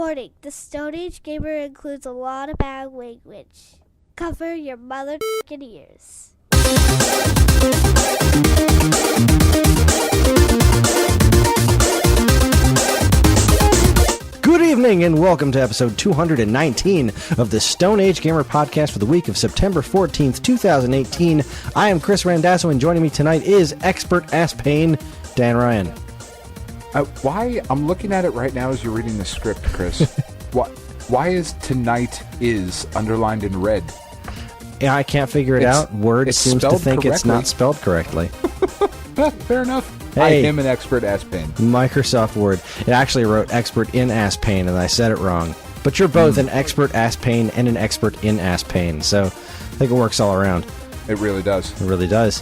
Warning, the Stone Age Gamer includes a lot of bad language. Cover your mother***ing ears. Good evening and welcome to episode 219 of the Stone Age Gamer podcast for the week of September 14th, 2018. I am Kris Randazzo, and joining me tonight is Expert Ass Pain, Dan Ryan. Why? I'm looking at it right now as you're reading the script, Kris. Why is tonight is underlined in red? Yeah, I can't figure it out. Word seems to think correctly. It's not spelled correctly. Fair enough. Hey, I am an expert ass pain. Microsoft Word. It actually wrote expert in ass pain, and I said it wrong. But you're both an expert ass pain and an expert in ass pain, so I think it works all around. It really does. It really does.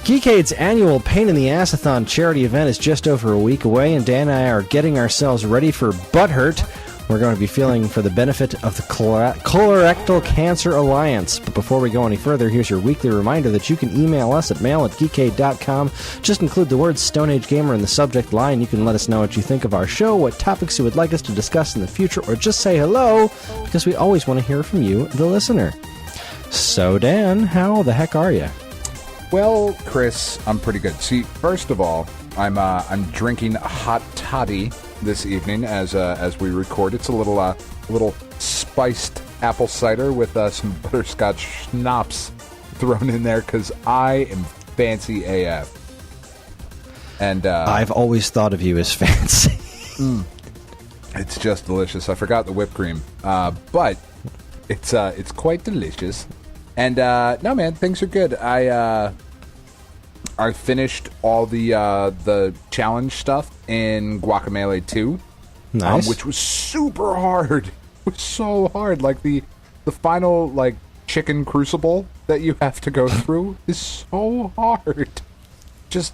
Geekade's annual Pain-in-the-Ass-a-Thon charity event is just over a week away, and Dan and I are getting ourselves ready for Butthurt. We're going to be feeling for the benefit of the Colorectal Cancer Alliance. But before we go any further, here's your weekly reminder that you can email us at mail@geekade.com. Just include the words Stone Age Gamer in the subject line. You can let us know what you think of our show, what topics you would like us to discuss in the future, or just say hello, because we always want to hear from you, the listener. So, Dan, how the heck are you? Well, Kris, I'm pretty good. See, first of all, I'm drinking a hot toddy this evening as we record. It's a little spiced apple cider with some butterscotch schnapps thrown in there because I am fancy AF. And I've always thought of you as fancy. It's just delicious. I forgot the whipped cream, but it's quite delicious. And no, man, things are good. I finished all the challenge stuff in Guacamelee 2, nice, which was super hard. It was so hard. Like the final chicken crucible that you have to go through is so hard. Just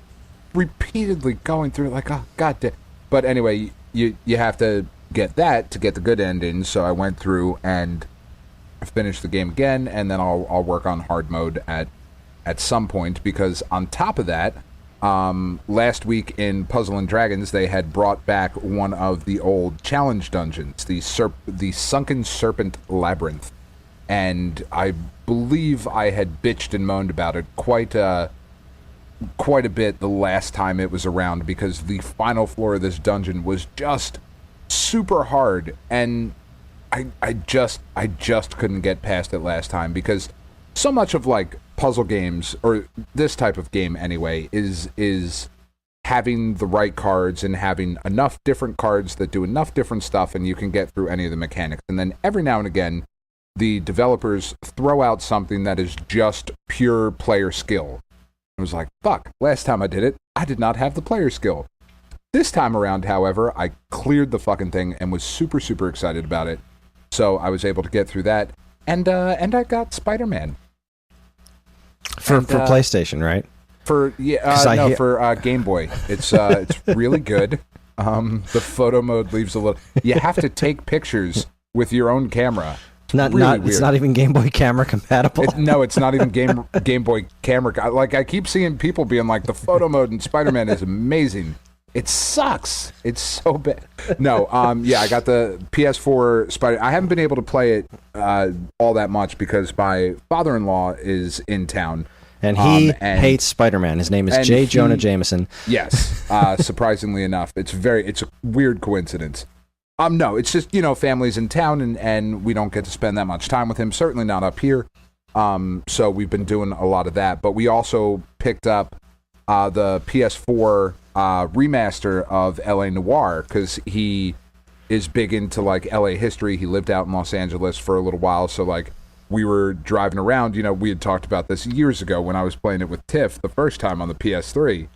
repeatedly going through it oh god damn. But anyway, you have to get that to get the good ending. So I went through and finished the game again, and then I'll work on hard mode at some point, because on top of that, last week in Puzzle and Dragons, they had brought back one of the old challenge dungeons, the Sunken Serpent Labyrinth, and I believe I had bitched and moaned about it quite a bit the last time it was around, because the final floor of this dungeon was just super hard, and I just couldn't get past it last time, because so much of puzzle games, or this type of game anyway, is having the right cards and having enough different cards that do enough different stuff and you can get through any of the mechanics. And then every now and again, the developers throw out something that is just pure player skill. I was like, fuck, last time I did it, I did not have the player skill. This time around, however, I cleared the fucking thing and was super, super excited about it. So I was able to get through that, and I got Spider-Man. For PlayStation, right? For Game Boy. It's really good. The photo mode leaves a little. You have to take pictures with your own camera. It's not even Game Boy camera compatible. It's not even Game Boy camera. I keep seeing people being like, the photo mode in Spider-Man is amazing. It sucks. It's so bad. No, I got the PS4 Spider. I haven't been able to play it all that much because my father-in-law is in town. And he hates Spider-Man. His name is J. Jonah Jameson. Yes, surprisingly enough. It's a weird coincidence. No, it's just, family's in town and we don't get to spend that much time with him, certainly not up here. So we've been doing a lot of that. But we also picked up the PS4 remaster of L.A. Noire, because he is big into L.A. history. He lived out in Los Angeles for a little while, so we were driving around. We had talked about this years ago when I was playing it with Tiff the first time on the PS3.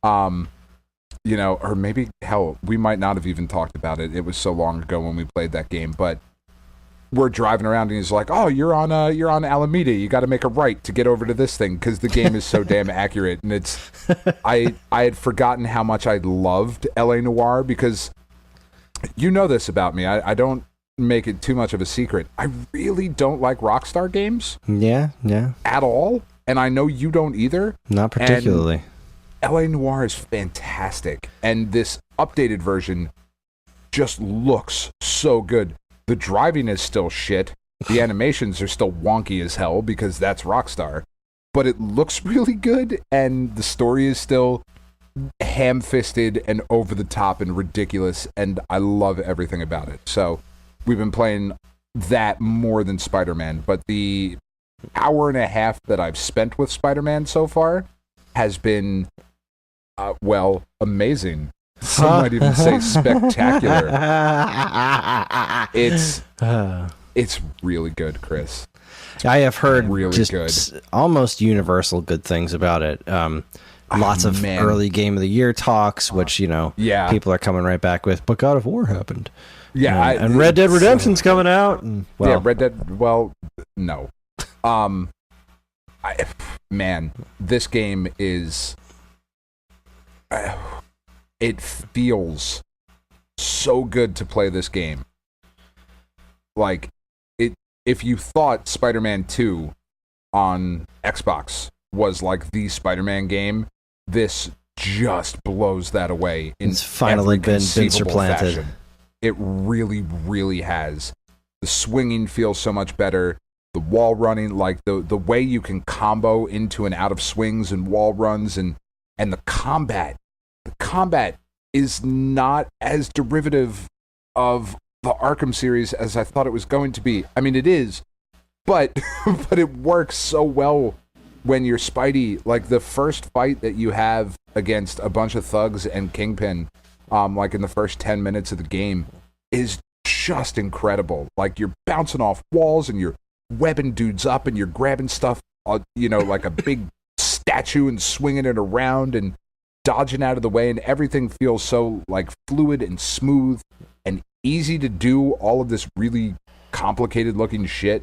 Or maybe, hell, we might not have even talked about it. It was so long ago when we played that game, but we're driving around and he's like, "Oh, you're on Alameda. You got to make a right to get over to this thing because the game is so damn accurate." And it's, I had forgotten how much I loved L.A. Noire, because you know this about me. I don't make it too much of a secret. I really don't like Rockstar games. Yeah. At all. And I know you don't either. Not particularly. And L.A. Noire is fantastic, and this updated version just looks so good. The driving is still shit. The animations are still wonky as hell because that's Rockstar. But it looks really good, and the story is still ham-fisted and over the top and ridiculous, and I love everything about it. So we've been playing that more than Spider-Man, but the hour and a half that I've spent with Spider-Man so far has been, amazing. Some might even say spectacular. It's really good, Chris. I have heard really just good. Almost universal good things about it. Lots of early Game of the Year talks, which, people are coming right back with, but God of War happened. Yeah. And Red Dead Redemption's coming out. And, Red Dead, no. This game is... it feels so good to play this game. Like, if you thought Spider-Man 2 on Xbox was like the Spider-Man game, this just blows that away. It's finally been supplanted. Fashion. It really, really has. The swinging feels so much better. The wall running, like the way you can combo into and out of swings and wall runs, and the combat. The combat is not as derivative of the Arkham series as I thought it was going to be. I mean, it is, but it works so well when you're Spidey. Like the first fight that you have against a bunch of thugs and Kingpin, like in the first 10 minutes of the game, is just incredible. Like you're bouncing off walls and you're webbing dudes up and you're grabbing stuff, like a big statue and swinging it around and dodging out of the way, and everything feels so like fluid and smooth and easy to do all of this really complicated looking shit.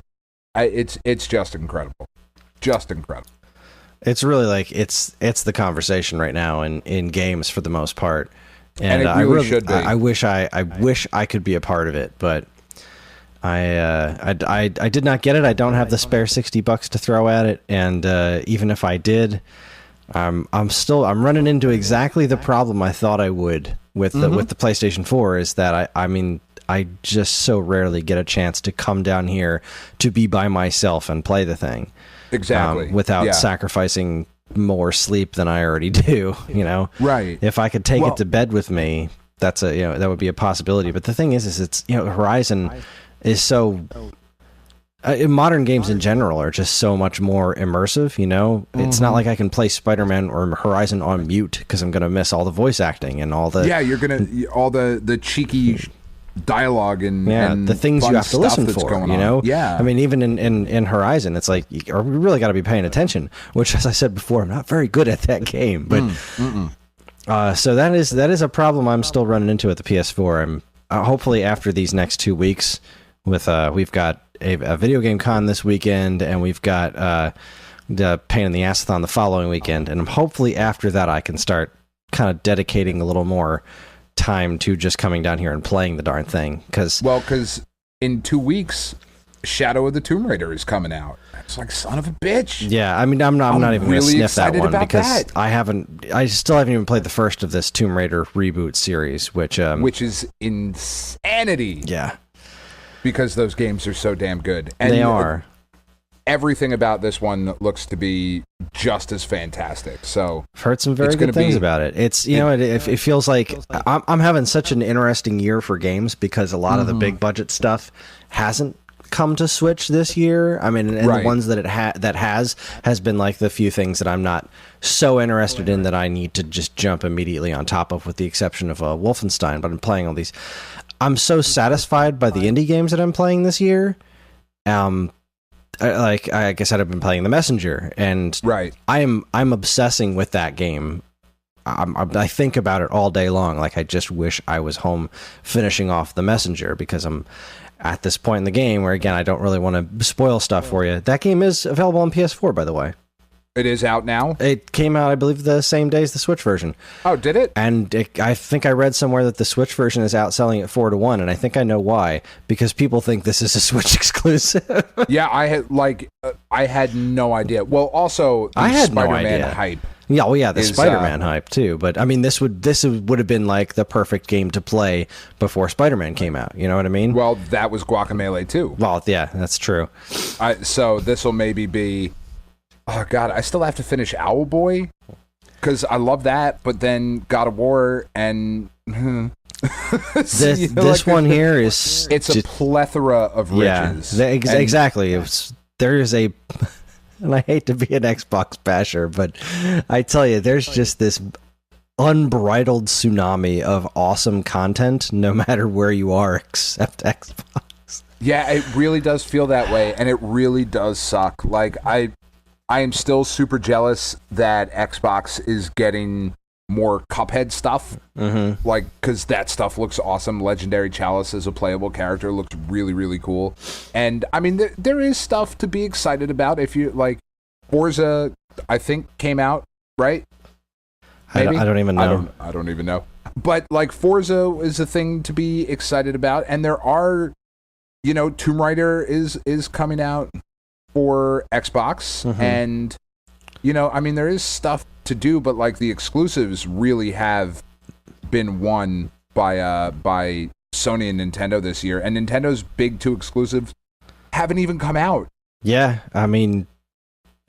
It's just incredible. Just incredible. It's really like it's the conversation right now in games for the most part. And it really should be. I wish I could be a part of it, but I did not get it. I don't have the spare $60 to throw at it, and even if I did, I'm running into exactly the problem I thought I would with the PlayStation 4, is that I just so rarely get a chance to come down here to be by myself and play the thing. Exactly. Without sacrificing more sleep than I already do, Right. If I could take it to bed with me, that would be a possibility. But the thing is it's, Horizon is so... modern games in general are just so much more immersive, It's not like I can play Spider-Man or Horizon on mute because I'm going to miss all the voice acting and all the... Yeah, you're going to... All the cheeky dialogue and the things you have to listen for, Yeah. I mean, even in Horizon, it's like, you really got to be paying attention, which, as I said before, I'm not very good at that game. But so that is a problem I'm still running into at the PS4. I'm hopefully after these next 2 weeks, with we've got a video game con this weekend, and we've got the Pain-in-the-Ass-a-Thon the following weekend, and hopefully after that I can start kind of dedicating a little more time to just coming down here and playing the darn thing. Because in 2 weeks, Shadow of the Tomb Raider is coming out. It's like, son of a bitch. Yeah, I mean, I'm not even really going to sniff that one because that. I still haven't even played the first of this Tomb Raider reboot series, which is insanity. Yeah. Because those games are so damn good. And they are. Everything about this one looks to be just as fantastic. So I've heard some very good things about it. It's it feels like I'm having such an interesting year for games because a lot of the big budget stuff hasn't come to Switch this year. I mean, and the ones that has been like the few things that I'm not so interested in that I need to just jump immediately on top of, with the exception of Wolfenstein. But I'm playing all these. I'm so satisfied by the indie games that I'm playing this year. Like I said, I've been playing The Messenger, and I'm obsessing with that game. I think about it all day long. Like, I just wish I was home finishing off The Messenger, because I'm at this point in the game where, again, I don't really want to spoil stuff for you. That game is available on PS4, by the way. It is out now? It came out, I believe, the same day as the Switch version. Oh, did it? And I think I read somewhere that the Switch version is outselling it 4-1, and I think I know why. Because people think this is a Switch exclusive. Yeah, I had no idea. Well, also, the I had Spider-Man no idea. hype Yeah, well, yeah, the is, Spider-Man hype too. But I mean, this would have been like the perfect game to play before Spider-Man came out. You know what I mean? Well, that was Guacamelee too. Well, yeah, that's true. So this will maybe be. Oh God, I still have to finish Owlboy because I love that. But then God of War and this one here is it's a plethora of riches. Yeah, exactly. There is a. And I hate to be an Xbox basher, but I tell you, there's just this unbridled tsunami of awesome content, no matter where you are, except Xbox. Yeah, it really does feel that way, and it really does suck. Like, I am still super jealous that Xbox is getting more Cuphead stuff. Mm-hmm. Like, because that stuff looks awesome. Legendary Chalice as a playable character looks really, really cool. And, I mean, there is stuff to be excited about. If you, like, Forza, I think, came out, right? Maybe? I don't even know. I don't even know. But, like, Forza is a thing to be excited about. And there are, you know, Tomb Raider is coming out for Xbox. Mm-hmm. And, you know, I mean, there is stuff to do, but like the exclusives really have been won by Sony and Nintendo this year, and Nintendo's big two exclusives haven't even come out. Yeah, I mean,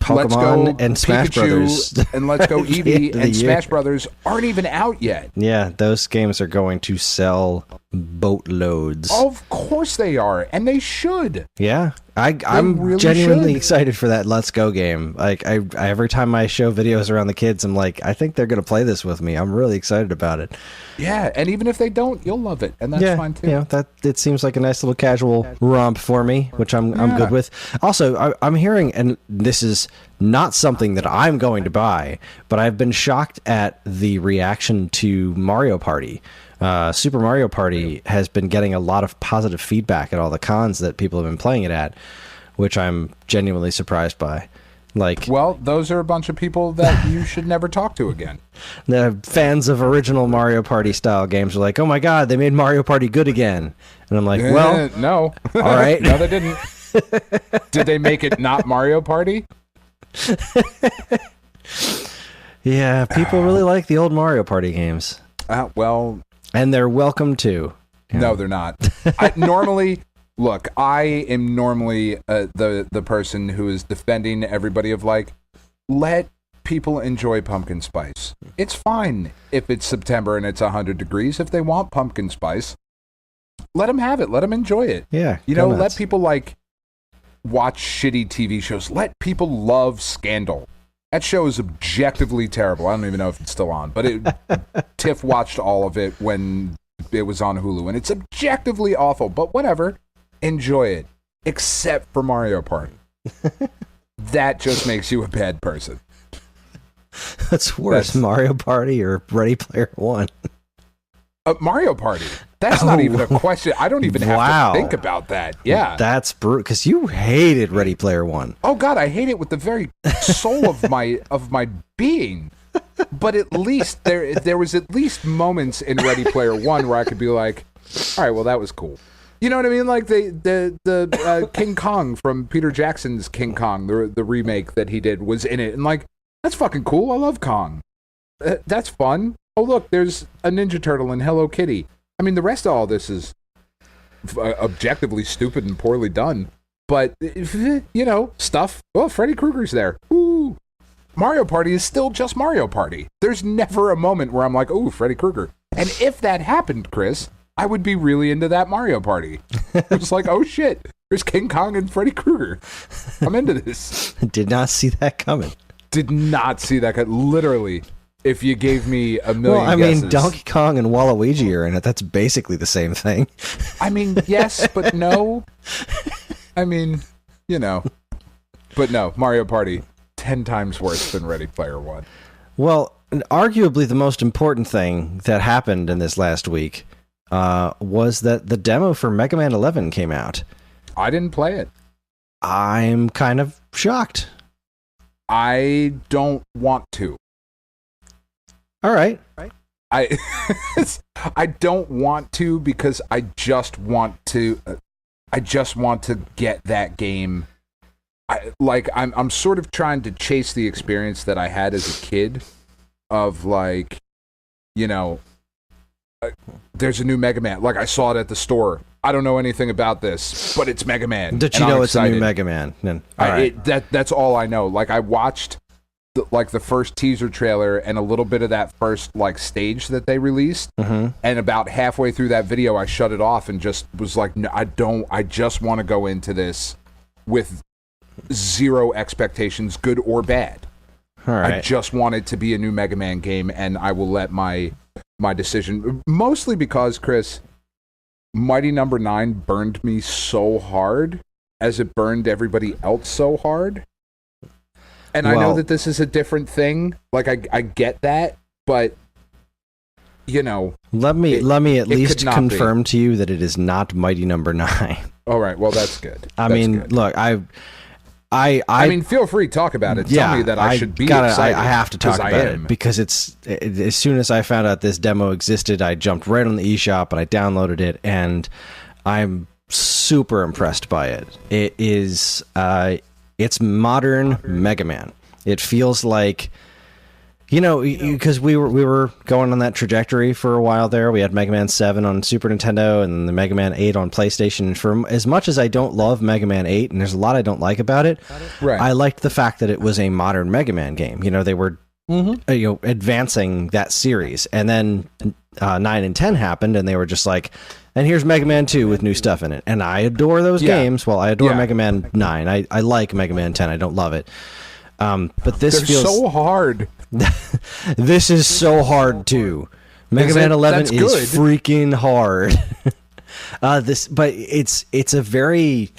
Let's Pokemon Go and Smash Pikachu Brothers and Let's Go Eevee and year. Smash Brothers aren't even out yet. Yeah, those games are going to sell boatloads. Of course they are, and they should. Yeah, I'm really genuinely should. excited for that Let's Go game. Like, I every time I show videos around the kids, I'm like, I think they're going to play this with me. I'm really excited about it. Yeah, and even if they don't, you'll love it, and that's fine too. Yeah, that it seems like a nice little casual romp for me, which I'm good with. Also, I'm hearing, and this is not something that I'm going to buy, but I've been shocked at the reaction to Mario Party. Super Mario Party has been getting a lot of positive feedback at all the cons that people have been playing it at, which I'm genuinely surprised by. Like, well, those are a bunch of people that you should never talk to again. The fans of original Mario Party style games are like, oh my god, they made Mario Party good again. And I'm like, well, no. All right. No, they didn't. Did they make it not Mario Party? Yeah, people really like the old Mario Party games. Well, and they're welcome too. No, they're not. Look, I am normally the person who is defending everybody of like, let people enjoy pumpkin spice. It's fine if it's September and it's 100 degrees. If they want pumpkin spice, let them have it. Let them enjoy it. Yeah. You know, let people like watch shitty TV shows. Let people love Scandal. That show is objectively terrible. I don't even know if it's still on, but Tiff watched all of it when it was on Hulu, and it's objectively awful, but whatever. Enjoy it. Except for Mario Party. That just makes you a bad person. That's worse, Mario Party or Ready Player One? Mario Party. That's not even a question. I don't even have to think about that. Yeah. That's brutal, because you hated Ready Player One. Oh, God, I hate it with the very soul of my being. But at least there was at least moments in Ready Player One where I could be like, all right, well, that was cool. You know what I mean? Like the King Kong from Peter Jackson's King Kong, the remake that he did, was in it. And like, that's fucking cool. I love Kong. That's fun. Oh, look, there's a Ninja Turtle and Hello Kitty. I mean, the rest of all this is objectively stupid and poorly done. But, you know, stuff. Oh, Freddy Krueger's there. Ooh. Mario Party is still just Mario Party. There's never a moment where I'm like, ooh, Freddy Krueger. And if that happened, Chris, I would be really into that Mario Party. It's like, oh shit, there's King Kong and Freddy Krueger. I'm into this. Did not see that coming. Did not see that. Literally, if you gave me a million guesses. Mean, Donkey Kong and Waluigi are in it. That's basically the same thing. I mean, yes, but no. I mean, you know. But no, Mario Party, 10 times worse than Ready Player One. Well, arguably the most important thing that happened in this last week was that the demo for Mega Man 11 came out. I didn't play it. I'm kind of shocked. I don't want to. All right. I I don't want to because I just want to get that game I'm sort of trying to chase the experience that I had as a kid of like, you know, there's a new Mega Man. Like I saw it at the store. I don't know anything about this, but it's Mega Man. Did you know it's a new Mega Man? That's all I know. Like I watched the first teaser trailer and a little bit of that first like stage that they released, and about halfway through that video, I shut it off and just was like, no, I just want to go into this with zero expectations, good or bad. All right. I just want it to be a new Mega Man game, and I will let my decision, mostly because, Chris, Mighty Number 9 burned me so hard as it burned everybody else so hard. And I know that this is a different thing. Like, I get that, but, you know... Let me at least confirm to you that it is not Mighty Number 9. All right, well, that's good. Look, I mean, feel free to talk about it. Tell me that I should be excited. I have to talk about it because as soon as I found out this demo existed, I jumped right on the eShop and I downloaded it, and I'm super impressed by it. It is it's modern Mega Man. It feels like, you know, because we were going on that trajectory for a while there. We had Mega Man 7 on Super Nintendo and the Mega Man 8 on PlayStation. And for as much as I don't love Mega Man 8, and there's a lot I don't like about it, right, I liked the fact that it was a modern Mega Man game. You know, they were advancing that series. And then 9 and 10 happened, and they were just like, and here's Mega Man 2 with new stuff in it. And I adore those games. Well, I adore Mega Man 9. I like Mega Man 10. I don't love it. But this feels so hard. This is so hard too. Mega Man 11 is freaking hard. But it's a very,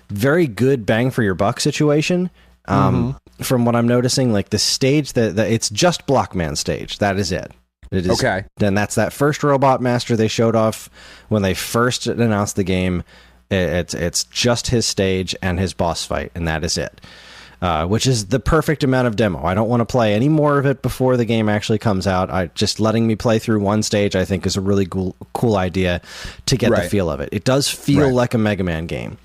very good bang for your buck situation. From what I'm noticing, like the stage that it's just Blockman stage. That is it. It is okay. Then that's that first Robot Master they showed off when they first announced the game. It's just his stage and his boss fight, and that is it. Which is the perfect amount of demo. I don't want to play any more of it before the game actually comes out. Just letting me play through one stage, I think, is a really cool idea to get the feel of it. It does feel like a Mega Man game.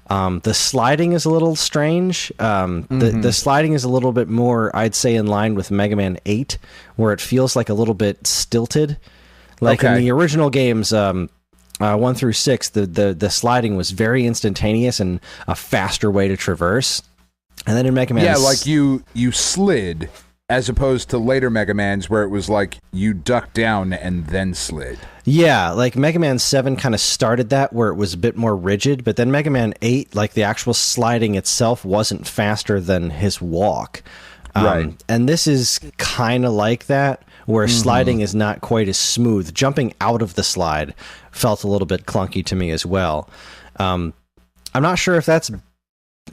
The sliding is a little strange. The sliding is a little bit more, I'd say, in line with Mega Man 8, where it feels like a little bit stilted. Like in the original games, 1 through 6, the sliding was very instantaneous and a faster way to traverse. And then in Mega Man... Yeah, like you slid, as opposed to later Mega Mans where it was like you ducked down and then slid. Yeah, like Mega Man 7 kind of started that where it was a bit more rigid, but then Mega Man 8, like the actual sliding itself wasn't faster than his walk. Right. And this is kind of like that, where sliding is not quite as smooth. Jumping out of the slide felt a little bit clunky to me as well. I'm not sure if that's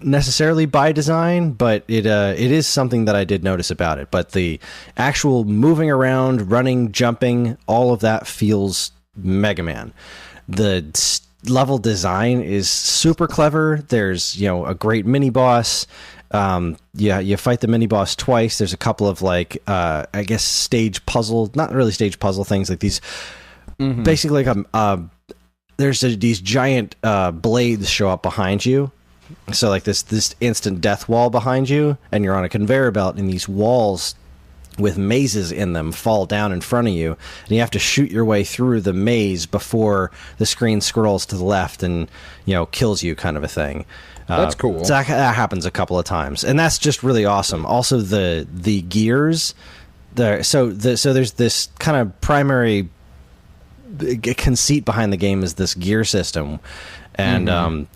necessarily by design, but it is something that I did notice about it. But the actual moving around, running, jumping, all of that feels Mega Man. The level design is super clever. There's, a great mini boss. You fight the mini boss twice. There's a couple of like I guess stage puzzle, not really stage puzzle things, like these basically like there's these giant blades show up behind you. So like this instant death wall behind you, and you're on a conveyor belt, and these walls with mazes in them fall down in front of you, and you have to shoot your way through the maze before the screen scrolls to the left and kills you, kind of a thing. That's cool. So that happens a couple of times, and that's just really awesome. Also, the gears, so there's this kind of primary conceit behind the game is this gear system. And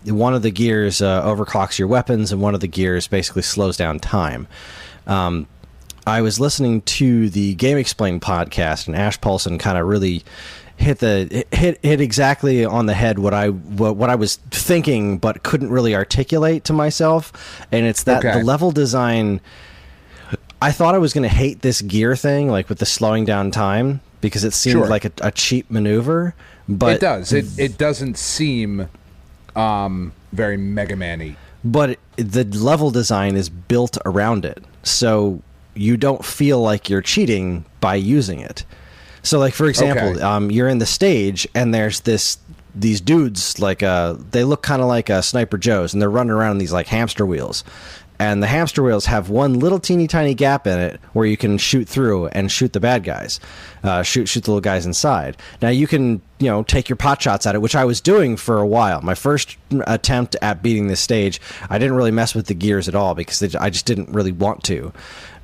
one of the gears overclocks your weapons, and one of the gears basically slows down time. I was listening to the Game Explain podcast, and Ash Paulson kind of really hit exactly on the head what I was thinking, but couldn't really articulate to myself. And it's that the level design. I thought I was going to hate this gear thing, like with the slowing down time, because it seemed like a cheap maneuver. But it does. It doesn't seem very Mega Man-y. But the level design is built around it, so you don't feel like you're cheating by using it. So, like, for example, you're in the stage, and there's this these dudes like they look kind of like Sniper Joes, and they're running around in these like hamster wheels. And the hamster wheels have one little teeny tiny gap in it where you can shoot through and shoot the bad guys, shoot the little guys inside. Now you can, take your pot shots at it, which I was doing for a while. My first attempt at beating this stage, I didn't really mess with the gears at all because I just didn't really want to.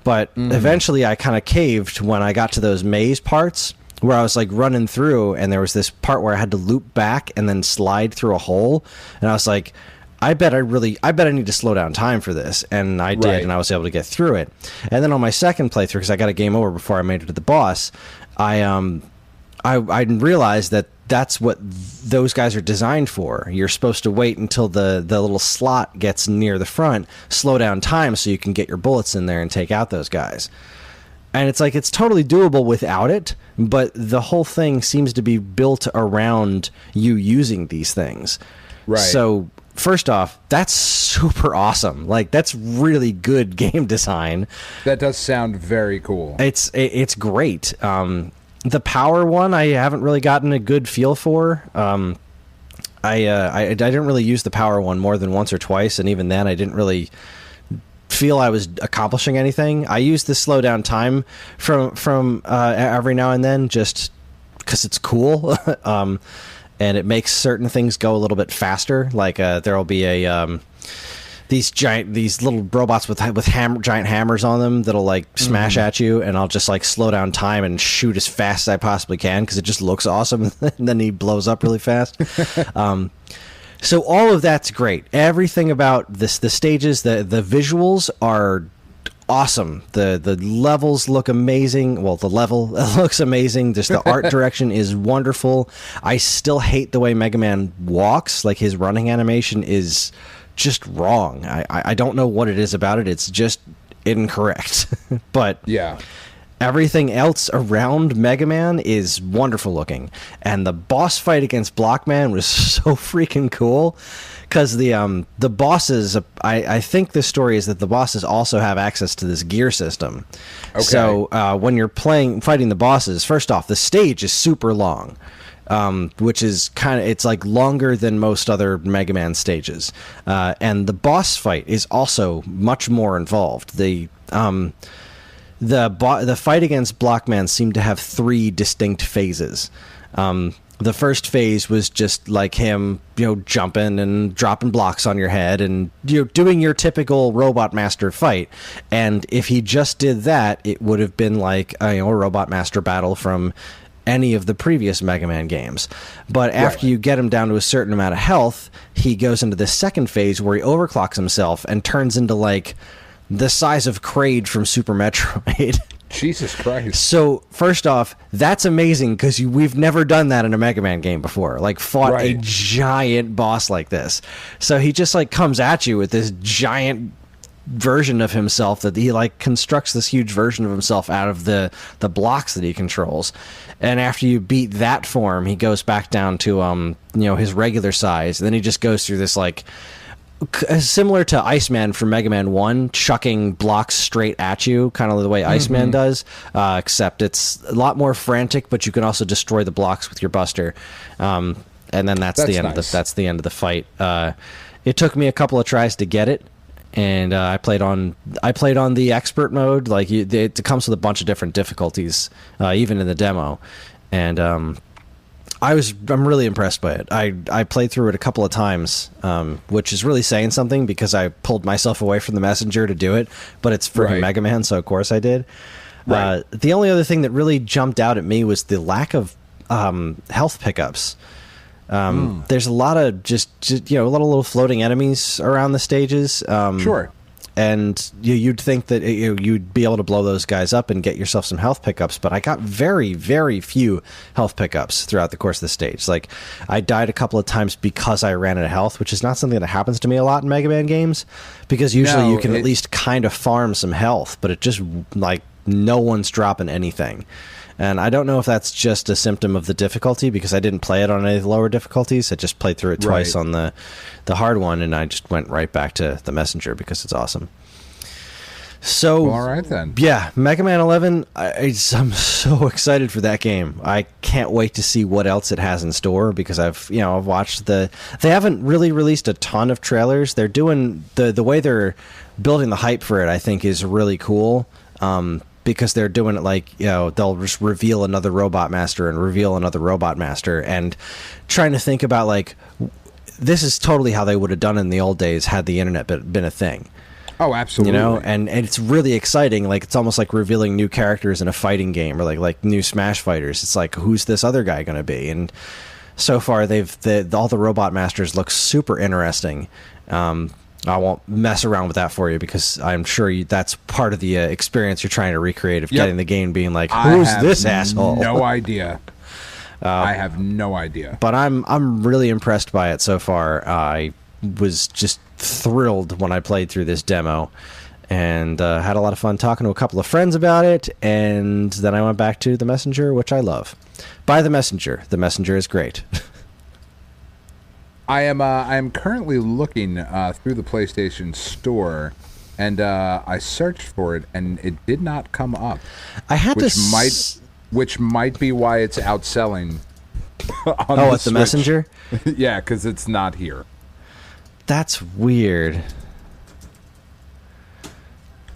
But eventually I kind of caved when I got to those maze parts where I was like running through, and there was this part where I had to loop back and then slide through a hole. And I was like, I bet I need to slow down time for this. And I did, and I was able to get through it. And then on my second playthrough, because I got a game over before I made it to the boss, I realized that that's what those guys are designed for. You're supposed to wait until the little slot gets near the front, slow down time so you can get your bullets in there and take out those guys. And it's like, it's totally doable without it, but the whole thing seems to be built around you using these things. Right. So first off, that's super awesome. Like, that's really good game design. That does sound very cool. It's great. The power one, I haven't really gotten a good feel for. I didn't really use the power one more than once or twice, and even then I didn't really feel I was accomplishing anything. I use the slow down time from every now and then just because it's cool. And it makes certain things go a little bit faster. Like there'll be these little robots with giant hammers on them that'll like smash at you, and I'll just like slow down time and shoot as fast as I possibly can because it just looks awesome. And then he blows up really fast. So all of that's great. Everything about the stages, the visuals are awesome. The levels look amazing. Well, the level looks amazing. Just the art direction is wonderful. I still hate the way Mega Man walks. Like, his running animation is just wrong. I don't know what it is about it. It's just incorrect. But yeah, everything else around Mega Man is wonderful looking. And the boss fight against Blockman was so freaking cool. Because the bosses, I think the story is that the bosses also have access to this gear system. Okay. So when you're fighting the bosses, first off, the stage is super long, which is it's like longer than most other Mega Man stages. And the boss fight is also much more involved. The fight against Blockman seemed to have 3 distinct phases. The first phase was just like him, jumping and dropping blocks on your head and, doing your typical Robot Master fight. And if he just did that, it would have been like a Robot Master battle from any of the previous Mega Man games. But after you get him down to a certain amount of health, he goes into the second phase where he overclocks himself and turns into like the size of Kraid from Super Metroid. Jesus Christ. So, first off, that's amazing because we've never done that in a Mega Man game before. Like, fought a giant boss like this. So he just, like, comes at you with this giant version of himself that he, like, constructs this huge version of himself out of the blocks that he controls. And after you beat that form, he goes back down to, his regular size. And then he just goes through this, like, similar to Iceman from Mega Man 1, chucking blocks straight at you, kind of the way Iceman does, except it's a lot more frantic, but you can also destroy the blocks with your buster. And then that's the end of the fight. It took me a couple of tries to get it, and I played on the expert mode. Like, it comes with a bunch of different difficulties, even in the demo, and I'm really impressed by it. I played through it a couple of times, which is really saying something because I pulled myself away from the messenger to do it, but it's freaking Mega Man, so of course I did. The only other thing that really jumped out at me was the lack of health pickups. There's a lot of just a lot of little floating enemies around the stages. Sure. And you'd think that you'd be able to blow those guys up and get yourself some health pickups, but I got very, very few health pickups throughout the course of the stage. Like, I died a couple of times because I ran out of health, which is not something that happens to me a lot in Mega Man games, because usually you can at least kind of farm some health, but it just, like, no one's dropping anything. And I don't know if that's just a symptom of the difficulty, because I didn't play it on any of the lower difficulties. I just played through it twice on the hard one, and I just went right back to the messenger because it's awesome. So, Well, all right then. Yeah, Mega Man 11, I'm so excited for that game. I can't wait to see what else it has in store because I've watched they haven't really released a ton of trailers. They're doing the way they're building the hype for it, I think, is really cool. Because they're doing it like, they'll just reveal another Robot Master and reveal another Robot Master, and trying to think about, like, this is totally how they would have done it in the old days had the internet been a thing. Oh, absolutely. And it's really exciting. Like, it's almost like revealing new characters in a fighting game, or like new Smash fighters. It's like, who's this other guy going to be? And so far, all the Robot Masters look super interesting. I won't mess around with that for you because I'm sure that's part of the experience you're trying to recreate of getting the game being like, who's this asshole? No idea. I have no idea. But I'm really impressed by it so far. I was just thrilled when I played through this demo and had a lot of fun talking to a couple of friends about it. And then I went back to The Messenger, which I love. Buy The Messenger. The Messenger is great. I am currently looking through the PlayStation Store, and I searched for it, and it did not come up. I had which might be why it's outselling. At the Messenger? Yeah, because it's not here. That's weird.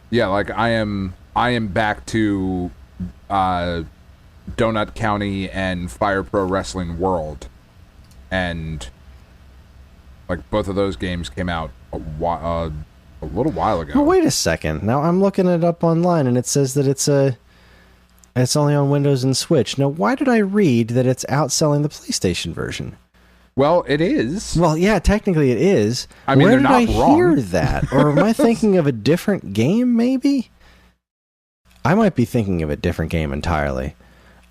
Yeah, like I am back to Donut County and Fire Pro Wrestling World, and like both of those games came out a little while ago. Well, wait a second. Now I'm looking it up online, and it says that it's only on Windows and Switch. Now, why did I read that it's outselling the PlayStation version? Well, it is. Well, yeah, technically it is. I mean, where they're did not I wrong. hear that? Or am I thinking of a different game, maybe? I might be thinking of a different game entirely.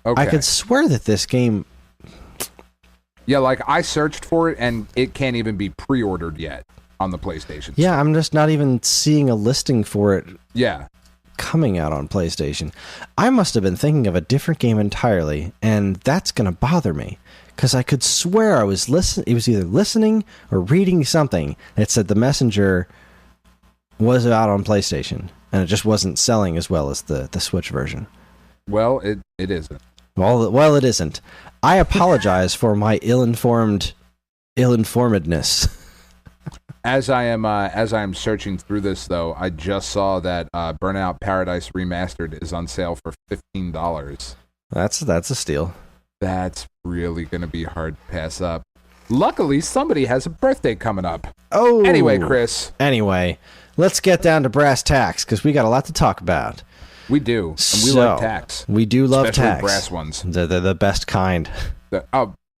Okay. I could swear that this game... Yeah, like I searched for it, and it can't even be pre-ordered yet on the PlayStation. Yeah, I'm just not even seeing a listing for it. Yeah. Coming out on PlayStation. I must have been thinking of a different game entirely, and that's going to bother me. Because I could swear I was it was either listening or reading something that said The Messenger was out on PlayStation, and it just wasn't selling as well as the Switch version. Well, it isn't. Well, it isn't. I apologize for my ill-informedness. As I am searching through this, though, I just saw that Burnout Paradise Remastered is on sale for $15. That's a steal. That's really going to be hard to pass up. Luckily, somebody has a birthday coming up. Oh. Anyway, Chris. Anyway, let's get down to brass tacks, because we got a lot to talk about. We do, and we like tacks. We do love especially tacks. Brass ones. They're the best kind.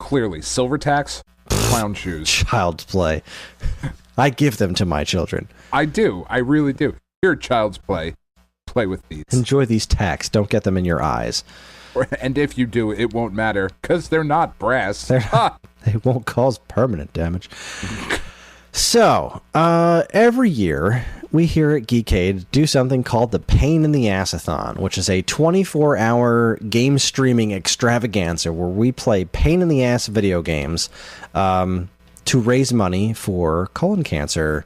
Clearly. Silver tacks, clown shoes. Child's play. I give them to my children. I do. I really do. Here, child's play. Play with these. Enjoy these tacks. Don't get them in your eyes. And if you do, it won't matter, because they're not brass. They won't cause permanent damage. So, every year, we here at Geekade do something called the Pain-in-the-Ass-a-Thon, which is a 24-hour game streaming extravaganza where we play pain-in-the-ass video games to raise money for colon cancer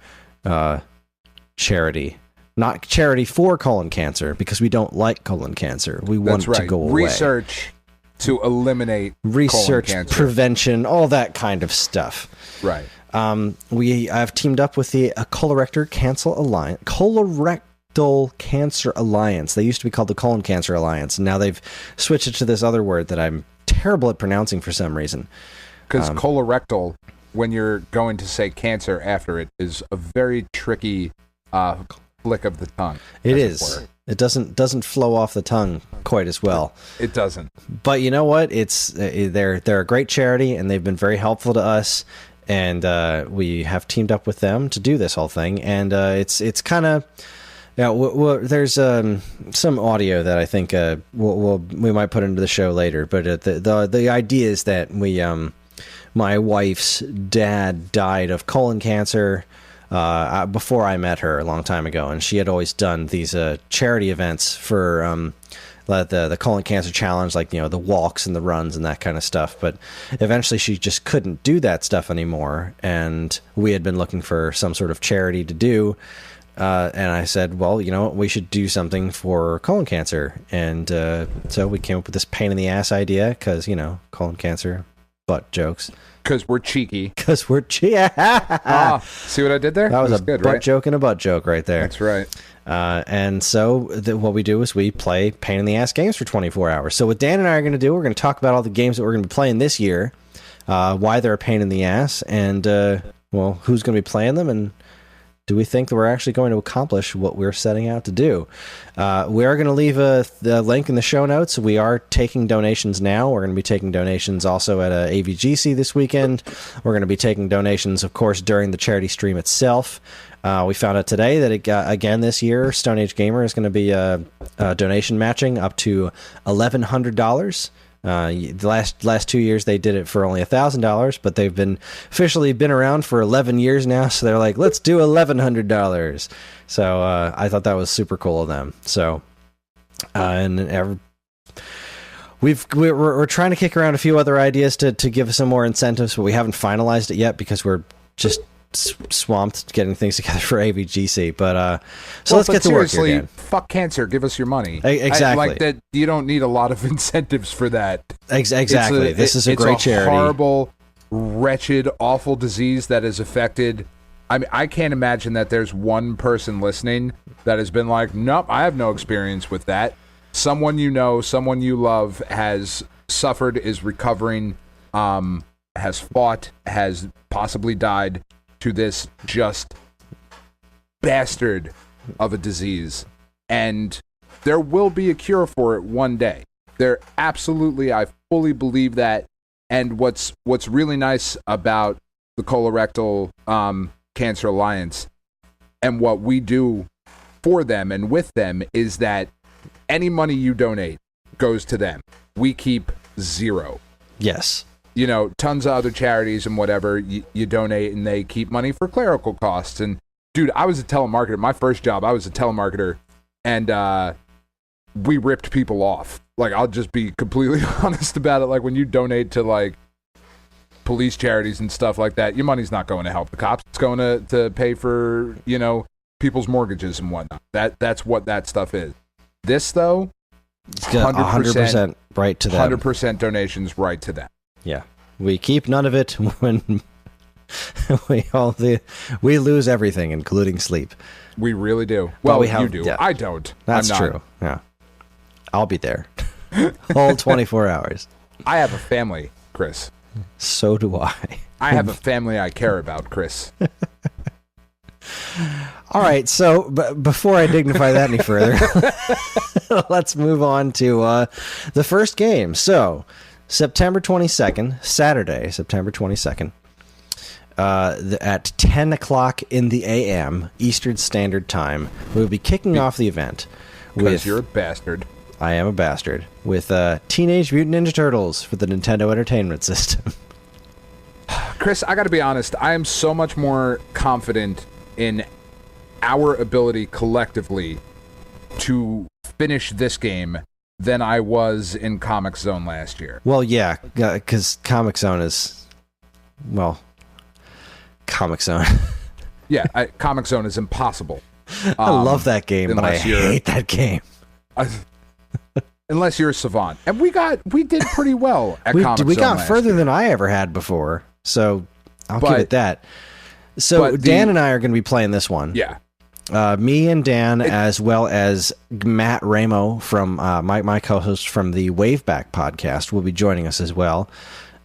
charity. Not charity for colon cancer, because we don't like colon cancer. We want it to go away. Research to eliminate research, colon cancer. Prevention, all that kind of stuff. Right. I've teamed up with the Colorectal Cancer Alliance. They used to be called the Colon Cancer Alliance, and now they've switched it to this other word that I'm terrible at pronouncing for some reason. Because colorectal, when you're going to say cancer after it, is a very tricky flick of the tongue. It is. It doesn't flow off the tongue quite as well. It doesn't. But you know what? They're a great charity, and they've been very helpful to us. And we have teamed up with them to do this whole thing. And it's kind of... there's some audio that I think we might put into the show later. But the idea is that my wife's dad died of colon cancer before I met her a long time ago, and she had always done these charity events for the colon cancer challenge, like the walks and the runs and that kind of stuff. But eventually she just couldn't do that stuff anymore, and we had been looking for some sort of charity to do. And I said, well, you know what, we should do something for colon cancer. And so we came up with this pain in the ass idea because, you know, colon cancer, butt jokes. Because we're cheeky. Because we're cheeky. See what I did there? That was a good, butt right? joke and a butt joke right there. That's right. And so what we do is we play pain in the ass games for 24 hours. So what Dan and I are going to do, we're going to talk about all the games that we're going to be playing this year, why they're a pain in the ass, and, well, who's going to be playing them, and do we think that we're actually going to accomplish what we're setting out to do? We are going to leave the link in the show notes. We are taking donations now. We're going to be taking donations also at AVGC this weekend. We're going to be taking donations, of course, during the charity stream itself. We found out today that, again, this year, Stone Age Gamer is going to be donation matching up to $1,100. The last 2 years they did it for only $1,000, but they've been officially been around for 11 years now, so they're like, let's do $1,100. So I thought that was super cool of them. So we're trying to kick around a few other ideas to give some more incentives, but we haven't finalized it yet because we're just swamped getting things together for AVGC. But let's get to work here, Dan. Fuck cancer, give us your money. Exactly. Like that. You don't need a lot of incentives for that. Exactly. This is a great charity. It's a horrible, wretched, awful disease that has affected. I mean, I can't imagine that there's one person listening that has been like, nope, I have no experience with that. Someone you know, someone you love has suffered, is recovering, has fought, has possibly died to this just bastard of a disease, and there will be a cure for it one day. There absolutely, I fully believe that. And what's really nice about the Colorectal Cancer Alliance and what we do for them and with them is that any money you donate goes to them. We keep zero. Yes. You know, tons of other charities and whatever, you donate and they keep money for clerical costs. And dude, I was a telemarketer. My first job, I was a telemarketer, and we ripped people off. Like, I'll just be completely honest about it. Like, when you donate to, like, police charities and stuff like that, your money's not going to help the cops. It's going to pay for, you know, people's mortgages and whatnot. That's what that stuff is. This, though, 100% right to them. 100% donations right to them. Yeah, we keep none of it when we lose everything, including sleep. We really do. Well, you do. Yeah. I don't. That's true. Yeah, I'll be there, all 24 hours. I have a family, Kris. So do I. I have a family I care about, Kris. All right, so before I dignify that any further, let's move on to the first game. So, September 22nd, Saturday, September 22nd, at 10 o'clock in the a.m. Eastern Standard Time, we'll be kicking off the event. Because you're a bastard. I am a bastard. With Teenage Mutant Ninja Turtles for the Nintendo Entertainment System. Kris, I gotta be honest, I am so much more confident in our ability collectively to finish this game than I was in Comic Zone last year. Well, yeah, because Comic Zone is, well, Comic Zone. Yeah, Comic Zone is impossible. I love that game, but I hate that game. Unless you're a savant. And we did pretty well at Comic Zone. We got further year. than I ever had before, so I'll give it that. So Dan and I are going to be playing this one. Yeah. Me and Dan, as well as Matt Ramo from my co-host from the Waveback podcast, will be joining us as well.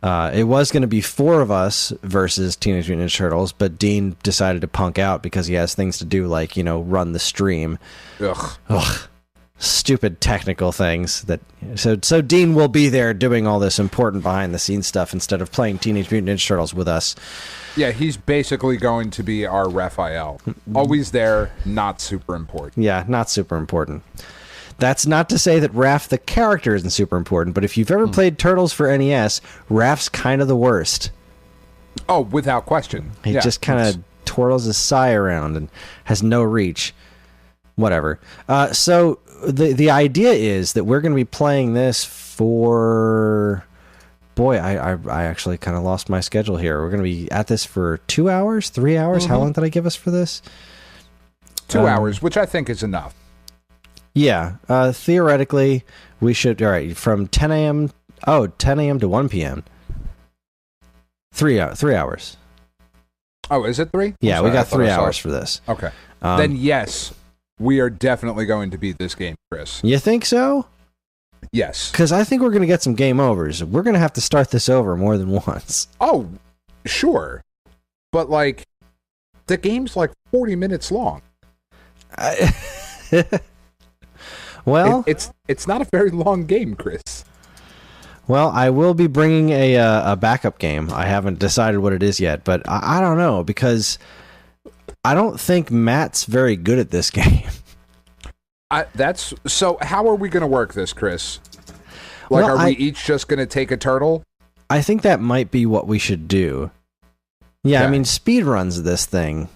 It was going to be 4 of us versus Teenage Mutant Ninja Turtles, but Dean decided to punk out because he has things to do, like, you know, run the stream. Ugh. Stupid technical things. So Dean will be there doing all this important behind-the-scenes stuff instead of playing Teenage Mutant Ninja Turtles with us. Yeah, he's basically going to be our Raphael. Always there, not super important. Yeah, not super important. That's not to say that Raph the character isn't super important, but if you've ever played Turtles for NES, Raph's kind of the worst. Oh, without question. He just kind of twirls his sai around and has no reach. Whatever. So the idea is that we're going to be playing this for... Boy, I actually kind of lost my schedule here. We're going to be at this for 2 hours, 3 hours. How long did I give us for this? 2 hours, which I think is enough. Yeah. Theoretically, we should. All right, from 10 a.m. Oh, 10 a.m. to 1 p.m. 3 hours. Oh, is it 3? Yeah, we got 3 hours for this. Okay. Then yes, we are definitely going to beat this game, Chris. You think so? Yes. Because I think we're going to get some game overs. We're going to have to start this over more than once. Oh, sure. But, like, the game's like 40 minutes long. Well... It's not a very long game, Chris. Well, I will be bringing a backup game. I haven't decided what it is yet, but I don't know, because I don't think Matt's very good at this game. So how are we going to work this, Chris? Like, are we each just going to take a turtle? I think that might be what we should do. Yeah, Okay. I mean, speed runs of this thing.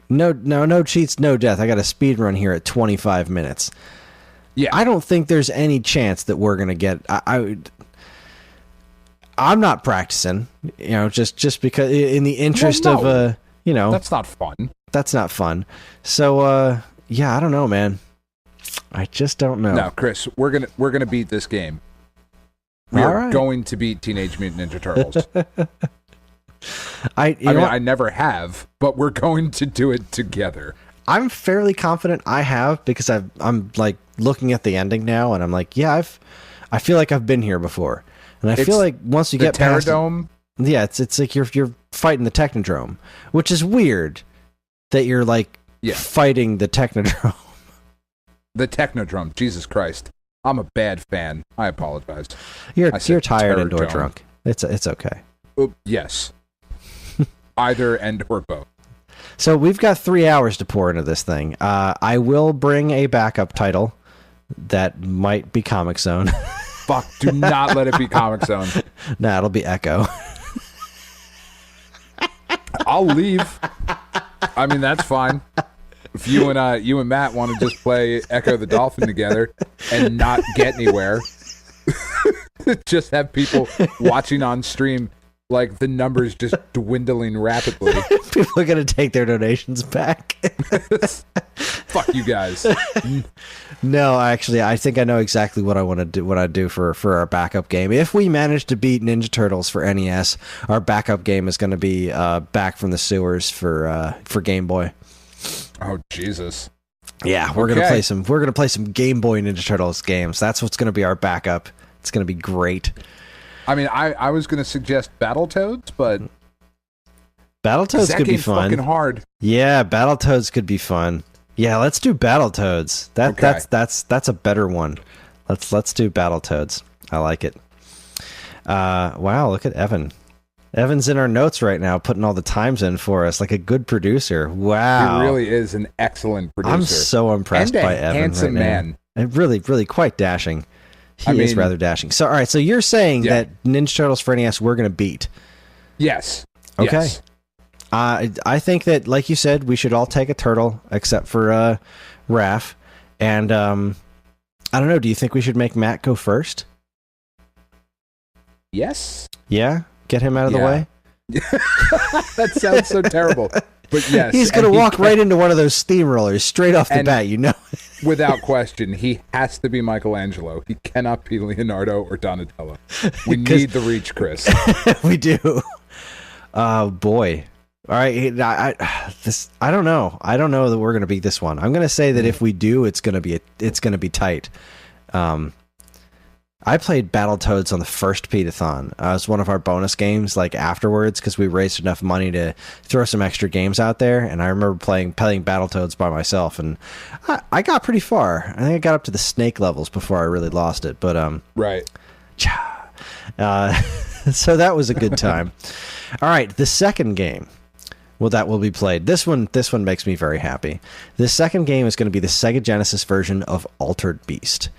No cheats, no death. I got a speed run here at 25 minutes. Yeah. I don't think there's any chance that we're going to get... I'm not practicing, just because in the interest of that's not fun. That's not fun. So yeah, I don't know, man. I just don't know. No, Chris, we're gonna beat this game. We are right. going to beat Teenage Mutant Ninja Turtles. I never have, but we're going to do it together. I'm fairly confident I have, because I'm like looking at the ending now, and I'm like, yeah, I feel like I've been here before. And I feel like once you get past Terradome, yeah, it's like you're fighting the Technodrome, which is weird that you're like fighting the Technodrome. The Technodrome, Jesus Christ. I'm a bad fan. I apologize. You're tired and or Terradome. drunk. It's okay. Yes. Either and or both. So we've got 3 hours to pour into this thing. I will bring a backup title that might be Comic Zone. Fuck, do not let it be Comic Zone. Nah, it'll be Echo. I'll leave. I mean, that's fine. If you and Matt want to just play Echo the Dolphin together and not get anywhere, just have people watching on stream, like the numbers just dwindling rapidly. People are going to take their donations back. Fuck you guys. No, actually, I think I know exactly what I want to do. What I do for our backup game. If we manage to beat Ninja Turtles for NES, our backup game is going to be Back from the Sewers for Game Boy. Oh Jesus! Yeah, we're gonna play some. We're gonna play some Game Boy Ninja Turtles games. That's what's going to be our backup. It's going to be great. I mean, I was going to suggest Battletoads, but Battletoads could be fun. Fucking hard. Yeah, Battletoads could be fun. Yeah, let's do Battletoads. That's a better one. Let's do Battletoads. I like it. Wow, look at Evan. Evan's in our notes right now, putting all the times in for us, like a good producer. Wow, he really is an excellent producer. I'm so impressed by Evan. Handsome right man. Now. And really quite dashing. He is rather dashing. So, all right. So you're saying that Ninja Turtles for NES we're going to beat? Yes. Okay. Yes. I think that, like you said, we should all take a turtle except for Raph. And I don't know. Do you think we should make Matt go first? Yes. Yeah. Get him out of the way. That sounds so terrible. But yes, he's going to walk right into one of those steamrollers straight off the bat. You know. Without question, he has to be Michelangelo. He cannot be Leonardo or Donatello. We need the reach, Chris. We do. Oh boy! All right, I don't know. I don't know that we're going to beat this one. I'm going to say that if we do, it's going to be tight. I played Battletoads on the first Pain-in-the-Ass-a-Thon. It was one of our bonus games, like afterwards, because we raised enough money to throw some extra games out there. And I remember playing Battletoads by myself, and I got pretty far. I think I got up to the snake levels before I really lost it. But right. So that was a good time. All right, the second game. Well, that will be played. This one makes me very happy. The second game is going to be the Sega Genesis version of Altered Beast.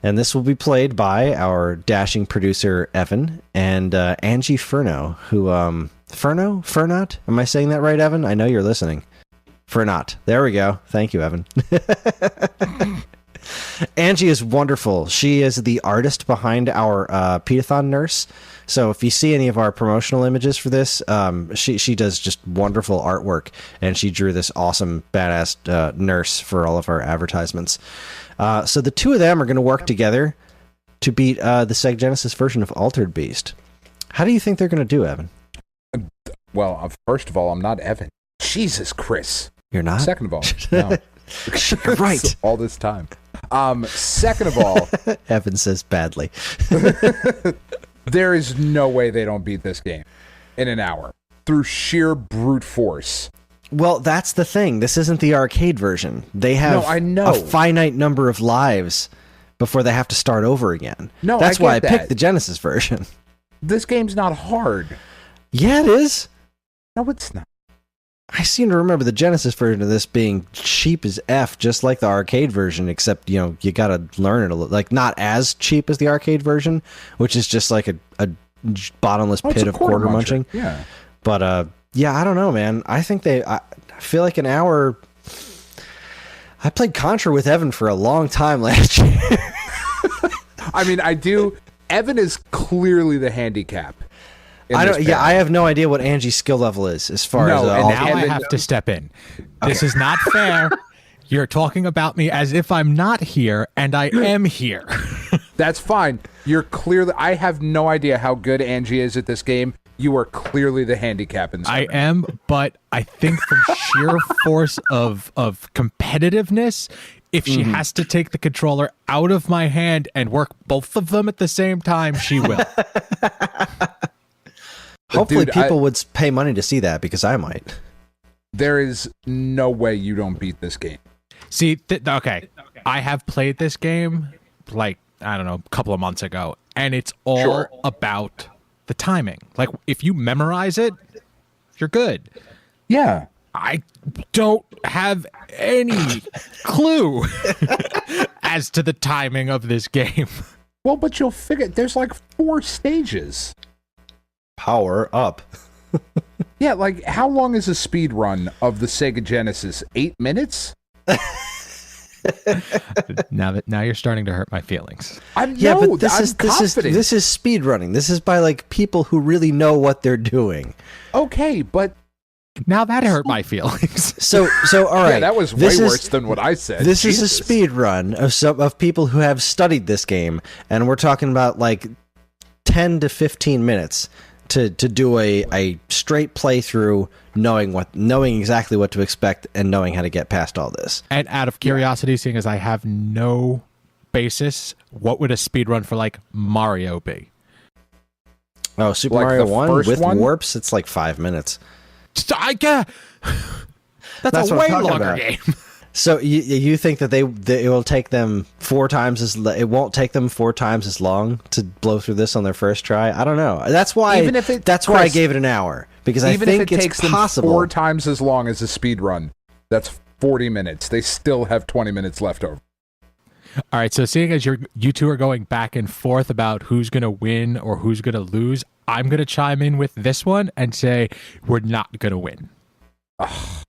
And this will be played by our dashing producer, Evan, and Angie Furno, who, Furnot? Am I saying that right, Evan? I know you're listening. Furnot. There we go. Thank you, Evan. Angie is wonderful. She is the artist behind our Pain-in-the-Ass-a-Thon nurse. So if you see any of our promotional images for this, she does just wonderful artwork, and she drew this awesome badass nurse for all of our advertisements. So the two of them are going to work together to beat the Sega Genesis version of Altered Beast. How do you think they're going to do, Evan? Well, first of all, I'm not Evan. Jesus, Kris. You're not? Second of all, no. You're right. All this time. Second of all, Evan says badly. there is no way they don't beat this game in an hour through sheer brute force. Well, that's the thing. This isn't the arcade version. They have a finite number of lives before they have to start over again. No, that's why I that. picked the Genesis version. This game's not hard. Yeah, it is. No, it's not. I seem to remember the Genesis version of this being cheap as F, just like the arcade version, except, you know, you gotta learn it a little. Like, not as cheap as the arcade version, which is just like a bottomless pit of quarter munching. Yeah. But, yeah, I don't know, man. I think I feel like an hour... I played Contra with Evan for a long time last year. I mean, I do... Evan is clearly the handicap. I have no idea what Angie's skill level is as far as... and now I have to step in. This is not fair. You're talking about me as if I'm not here, and I am here. That's fine. You're clearly... I have no idea how good Angie is at this game. You are clearly the handicap in this. I am, but I think from sheer force of competitiveness, if she has to take the controller out of my hand and work both of them at the same time, she will. Hopefully people would pay money to see that, because I might. There is no way you don't beat this game. See, okay. I have played this game, like, I don't know, a couple of months ago, and it's all about the timing. Like, if you memorize it, you're good. Yeah. I don't have any clue as to the timing of this game. Well, but you'll figure... There's like 4 stages. Power up. Yeah, like, how long is a speed run of the Sega Genesis? 8 minutes? Now you're starting to hurt my feelings. But this is speed running. This is by like people who really know what they're doing. Okay, but now that hurt my feelings. So all right. Yeah, that was way worse than what I said. This is a speed run of people who have studied this game, and we're talking about like 10 to 15 minutes to do a straight playthrough, knowing exactly what to expect and knowing how to get past all this. And out of curiosity, seeing as I have no basis, what would a speedrun for like Mario be? Oh, Super Mario 1 with warps, it's like 5 minutes. That's a way longer game. So you think that it will take them 4 times it won't take them 4 times as long to blow through this on their first try? I don't know. That's why why I gave it an hour, because I think it's takes possible. Them 4 times as long as a speed run, that's 40 minutes. They still have 20 minutes left over. All right, so seeing as you two are going back and forth about who's going to win or who's going to lose, I'm going to chime in with this one and say we're not going to win. Ugh.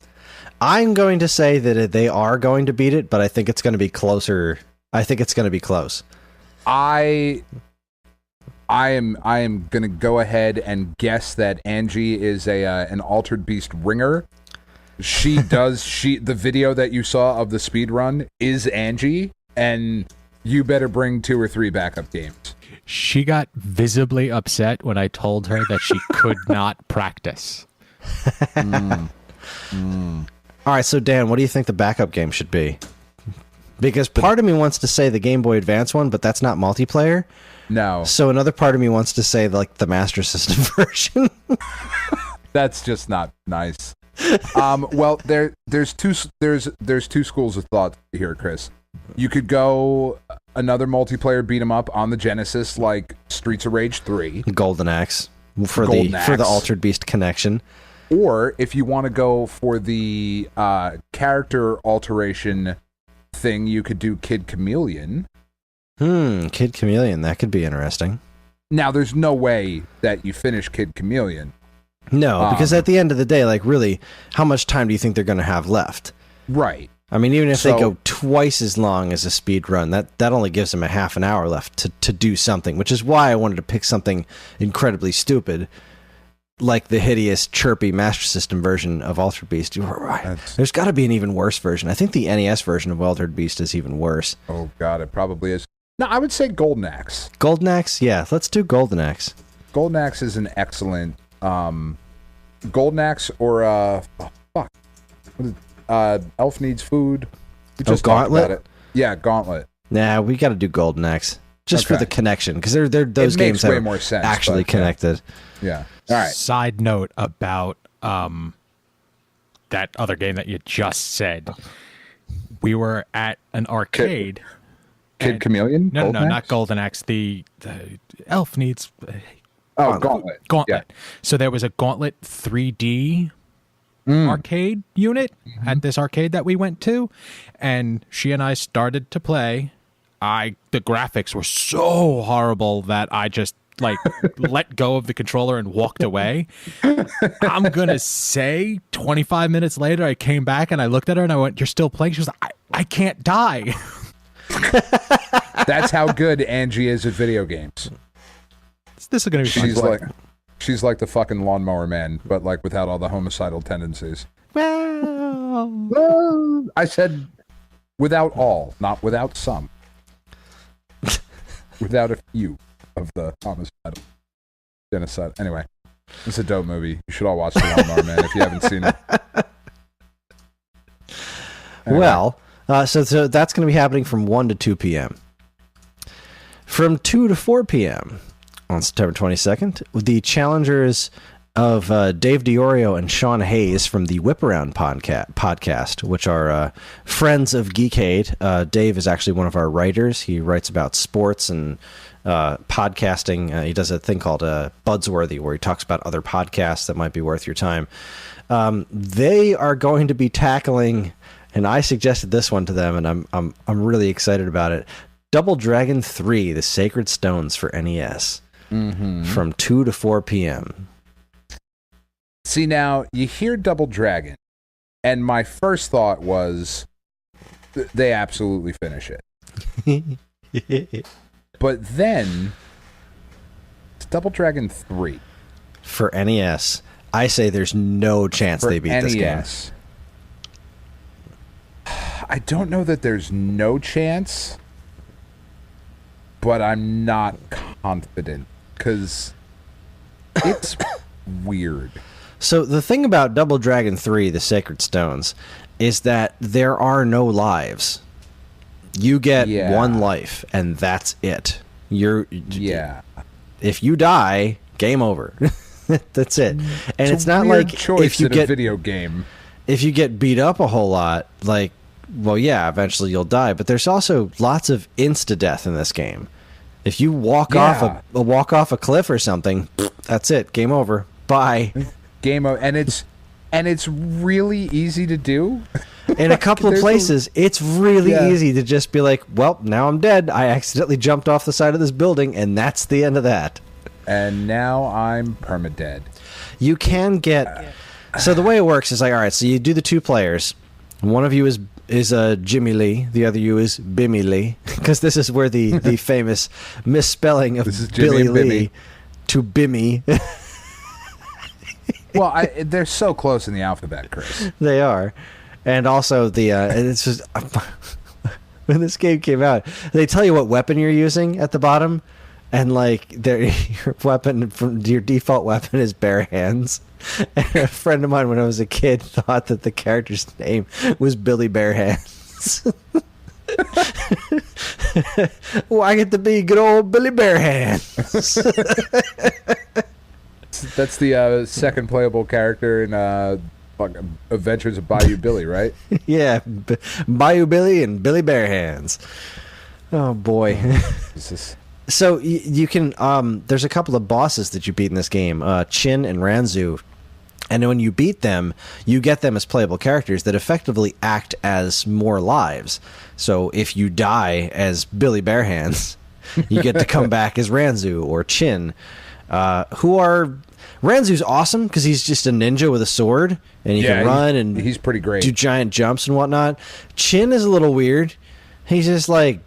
I'm going to say that they are going to beat it, but I think it's going to be closer. I think it's going to be close. I am going to go ahead and guess that Angie is an Altered Beast ringer. The video that you saw of the speed run is Angie, and you better bring 2 or 3 backup games. She got visibly upset when I told her that she could not practice. All right, so Dan, what do you think the backup game should be? Because part of me wants to say the Game Boy Advance one, but that's not multiplayer. No. So another part of me wants to say like the Master System version. That's just not nice. Well, there's two schools of thought here, Kris. You could go another multiplayer beat 'em up on the Genesis, like Streets of Rage 3, Golden Axe for the Altered Beast connection. Or if you want to go for the character alteration thing, you could do Kid Chameleon. Kid Chameleon, that could be interesting. Now, there's no way that you finish Kid Chameleon. No, because at the end of the day, like, really, how much time do you think they're going to have left? Right. I mean, even if they So- go twice as long as a speed run, that only gives them a half an hour left to do something, which is why I wanted to pick something incredibly stupid, like the hideous, chirpy Master System version of Altered Beast. There's got to be an even worse version. I think the NES version of Altered Beast is even worse. Oh, God, it probably is. No, I would say Golden Axe. Golden Axe? Yeah, let's do Golden Axe. Golden Axe is an excellent... Golden Axe or... What is, Elf Needs Food. We just talked Gauntlet? about it. Yeah, Gauntlet. Nah, we got to do Golden Axe. Just for Okay. the connection, because those It games makes way are more sense, actually but, yeah. connected. Yeah. All right. Side note about that other game that you just said. We were at an arcade. Kid Chameleon? No, Golden not Axe? Golden Axe. The Elf Needs Oh, Gauntlet. Gauntlet. So there was a Gauntlet 3D arcade unit at this arcade that we went to, and she and I started to play. The graphics were so horrible that I just let go of the controller and walked away. I'm gonna say 25 minutes later I came back and I looked at her and I went, "You're still playing?" She was like, I can't die. That's how good Angie is at video games. This is gonna be fun. She's like the fucking Lawnmower Man, but like without all the homicidal tendencies. Well, I said without all, not without some. Without a few of the homicidal genocide. Anyway, it's a dope movie. You should all watch The Lawnmower Man if you haven't seen it. Anyway. Well, so that's going to be happening from 1 to 2 p.m. From 2 to 4 p.m. on September 22nd, the challengers of Dave DiOrio and Sean Hayes from the Whip Around podcast, which are friends of Geekade. Dave is actually one of our writers. He writes about sports and podcasting. He does a thing called Budsworthy, where he talks about other podcasts that might be worth your time. They are going to be tackling, and I suggested this one to them, and I'm really excited about it. Double Dragon 3: The Sacred Stones for NES, from 2 to 4 p.m. See, now, you hear Double Dragon, and my first thought was, they absolutely finish it. But then, it's Double Dragon 3. For NES, I say there's no chance For they beat this game. NES. I don't know that there's no chance, but I'm not confident, because it's weird. So the thing about Double Dragon 3, The Sacred Stones, is that there are no lives. You get one life, and that's it. If you die, game over. That's it. And it's not weird like choice if you in get a video game. If you get beat up a whole lot, like, well, yeah, eventually you'll die. But there's also lots of insta-death in this game. If you walk off a cliff or something, that's it. Game over. Bye. Game over, and it's really easy to do. In a couple of places, it's really easy to just be like, well, now I'm dead. I accidentally jumped off the side of this building, and that's the end of that. And now I'm permadead. You can get... So the way it works is like, all right, so you do the 2 players. One of you is Jimmy Lee. The other you is Bimmy Lee. Because this is where the famous misspelling of Billy Lee to Bimmy... Well, they're so close in the alphabet, Chris. They are. And also and it's just when this game came out, they tell you what weapon you're using at the bottom, and like your default weapon is bare hands. And a friend of mine when I was a kid thought that the character's name was Billy Bare Hands. Well, I get to be good old Billy Bare Hands. That's the second playable character in Adventures of Bayou Billy, right? Yeah, Bayou Billy and Billy Bare Hands. Oh boy. So you can there's a couple of bosses that you beat in this game, Chin and Ranzu, and when you beat them, you get them as playable characters that effectively act as more lives. So if you die as Billy Bare Hands, you get to come back as Ranzu or Chin, who are Ranzu's awesome because he's just a ninja with a sword, and he can run, and he's pretty great. Do giant jumps and whatnot. Chin is a little weird. He's just like